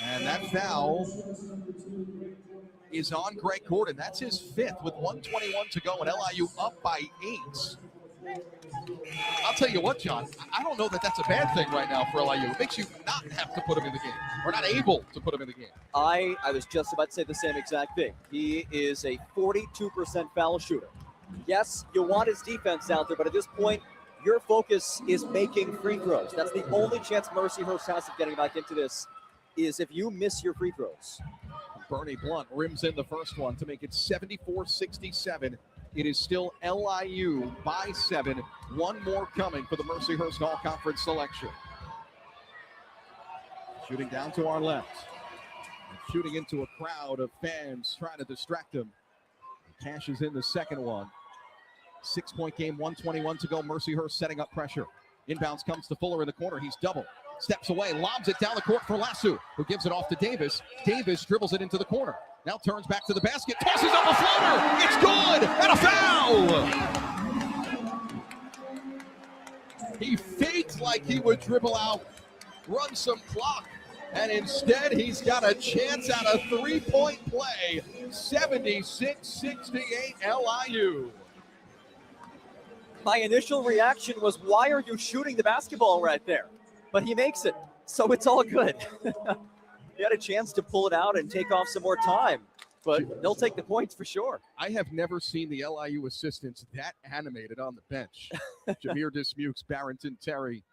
And that foul is on Greg Gordon. That's his 5th with 1:21 to go, and LIU up by 8. I'll tell you what, John, I don't know that that's a bad thing right now for LIU. It makes you not have to put him in the game, or not able to put him in the game. I was just about to say the same exact thing. He is a 42% foul shooter. Yes, you want his defense out there, but at this point, your focus is making free throws. That's the only chance MERCYHURST has of getting back into this, is if you miss your free throws. Bernie Blunt rims in the first one to make it 74-67. It is still LIU by 7. One more coming for the MERCYHURST All-Conference selection. Shooting down to our left. And shooting into a crowd of fans trying to distract him. Cashes in the second one. 6-point game, 1:21 to go. MERCYHURST setting up pressure. Inbounds comes to Fuller in the corner. He's double. Steps away, lobs it down the court for LIU, who gives it off to Davis. Davis dribbles it into the corner. Now turns back to the basket, tosses up a floater. It's good, and a foul. He faked like he would dribble out, run some clock, and instead he's got a chance at a 3-point play. 76-68 LIU. My initial reaction was, why are you shooting the basketball right there? But he makes it, so it's all good. He had a chance to pull it out and take off some more time, but they'll take the points for sure. I have never seen the LIU assistants that animated on the bench. Jameer Dismukes, Barrington Terry,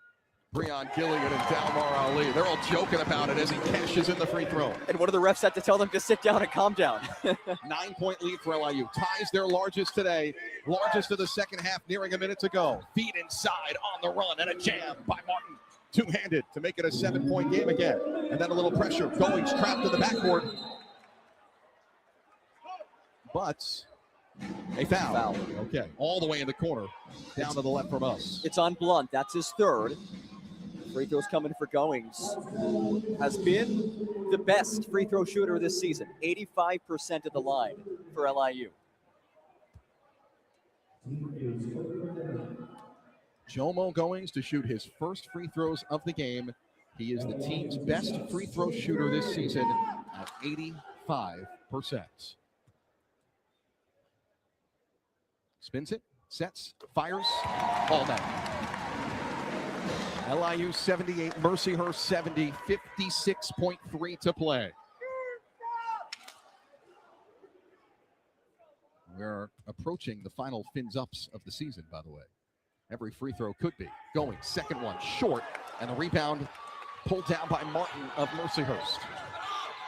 Breon Gilligan, and Dalmar Ali. They're all joking about it as he cashes in the free throw. And what do the refs have to tell them to sit down and calm down? 9-point lead for LIU. Ties their largest today. Largest of the second half, nearing a minute to go. Feet inside on the run, and a jam by Martin. Two-handed to make it a 7-point game again. And then a little pressure. Goings trapped in the backcourt. But a foul. Okay, all the way in the corner, down to the left from us. It's on Blunt. That's his 3rd. Free throws coming for Goings. Has been the best free throw shooter this season. 85% at the line for LIU. Jomo Goings to shoot his first free throws of the game. He is the team's best free throw shooter this season at 85%. Spins it, sets, fires, all net. LIU 78, Mercyhurst 70, 56.3 to play. We're approaching the final fins ups of the season, by the way. Every free throw could be. Going, second one, short, and the rebound pulled down by Martin of Mercyhurst.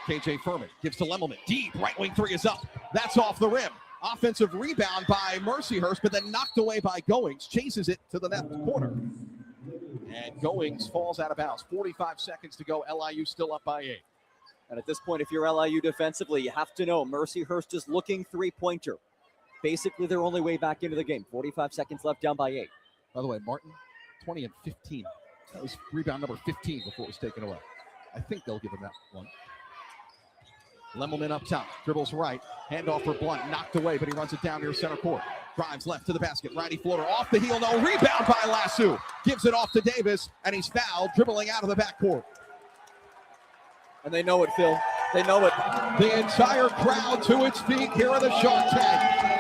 KJ Furman gives to Lemelman. Deep, right wing three is up. That's off the rim. Offensive rebound by Mercyhurst, but then knocked away by Goings. Chases it to the left corner. And Goings falls out of bounds. 45 seconds to go. LIU still up by 8. And at this point, if you're LIU defensively, you have to know Mercyhurst is looking three-pointer. Basically, their only way back into the game. 45 seconds left, down by 8. By the way, Martin, 20 and 15. That was rebound number 15 before it was taken away. I think they'll give him that one. Lemelman up top, dribbles right, handoff for Blunt, knocked away, but he runs it down near center court. Drives left to the basket, righty floater, off the heel, no, rebound by Lasso. Gives it off to Davis, and he's fouled, dribbling out of the backcourt. And they know it, Phil. They know it. The entire crowd to its feet here in the Shark Tank.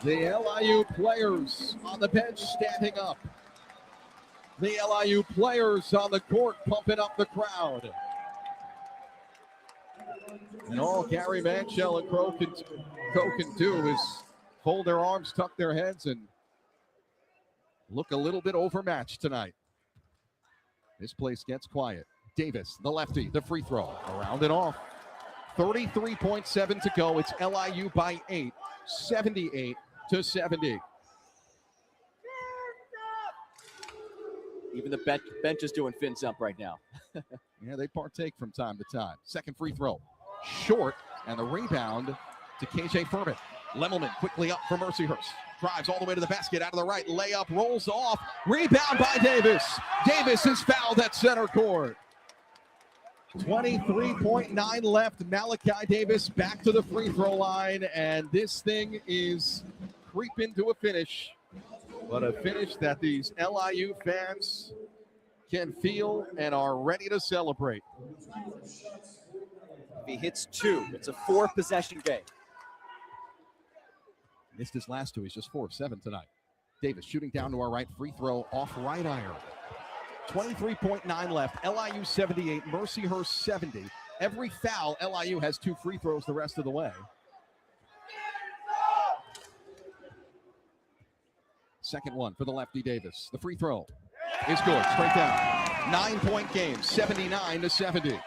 The LIU players on the bench standing up. The LIU players on the court pumping up the crowd. And all Gary Manchell and Co can do is fold their arms, tuck their heads, and look a little bit overmatched tonight. This place gets quiet. Davis, the lefty, the free throw, around and off. 33.7 to go. It's LIU by 8, 78-70. Even the bench is doing fins up right now. Yeah, they partake from time to time. Second free throw, short, and the rebound to KJ Furman. Lemelman quickly up for Mercyhurst. Drives all the way to the basket, out of the right, layup, rolls off, rebound by Davis. Davis is fouled at center court. 23.9 left. Malachi Davis back to the free throw line, and this thing is creeping to a finish. But a finish that these LIU fans can feel and are ready to celebrate. If he hits 2, it's a 4-possession game. Missed his last 2. He's just 4 of 7 tonight. Davis shooting down to our right, free throw off right iron. 23.9 left. LIU 78, Mercyhurst 70. Every foul, LIU has 2 free throws the rest of the way. Second one for the lefty Davis. The free throw is good. Straight down. 9-point game, 79-70.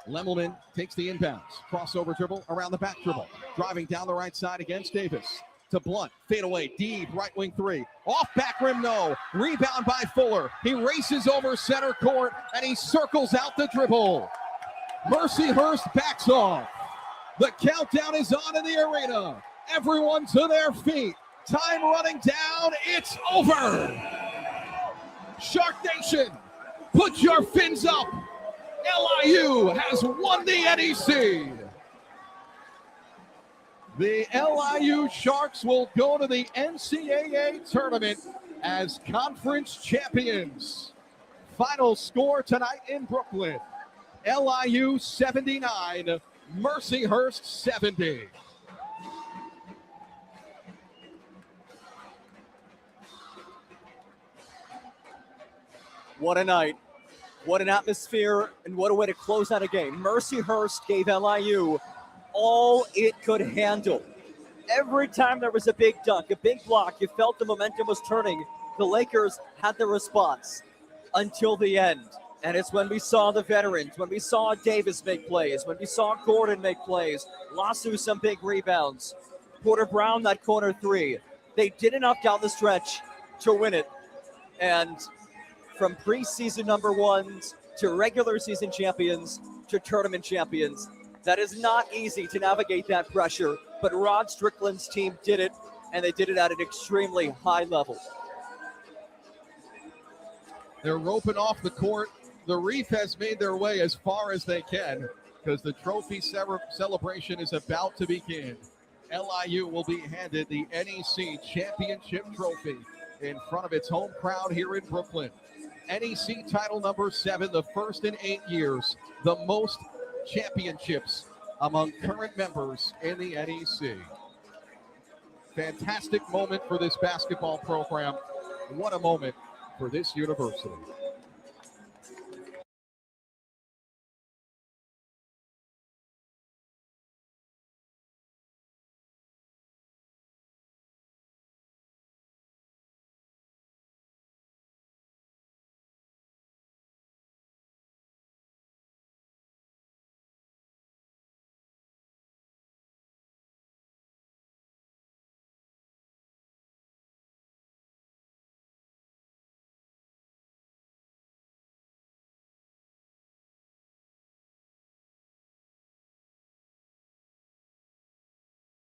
Lemelman takes the inbounds. Crossover dribble around the back dribble. Driving down the right side against Davis. To Blunt. Fade away. Deep. Right wing 3. Off back rim. No. Rebound by Fuller. He races over center court and he circles out the dribble. Mercyhurst backs off. The countdown is on in the arena. Everyone to their feet. Time running down. It's over. Shark Nation, put your fins up. LIU has won the NEC. The LIU Sharks will go to the NCAA tournament as conference champions. Final score tonight in Brooklyn. LIU 79, Mercyhurst 70. What a night. What an atmosphere, and what a way to close out a game. Mercyhurst gave LIU all it could handle. Every time there was a big dunk, a big block, you felt the momentum was turning. The Lakers had the response until the end. And it's when we saw the veterans, when we saw Davis make plays, when we saw Gordon make plays, Lasso some big rebounds, Porter Brown that corner 3. They did enough down the stretch to win it. And from preseason number 1s to regular season champions to tournament champions, that is not easy to navigate that pressure, but Rod Strickland's team did it, and they did it at an extremely high level. They're roping off the court. The Reef has made their way as far as they can because the trophy celebration is about to begin. LIU will be handed the NEC Championship Trophy in front of its home crowd here in Brooklyn. NEC title number 7, the first in 8 years, the most championships among current members in the NEC. Fantastic moment for this basketball program. What a moment for this university.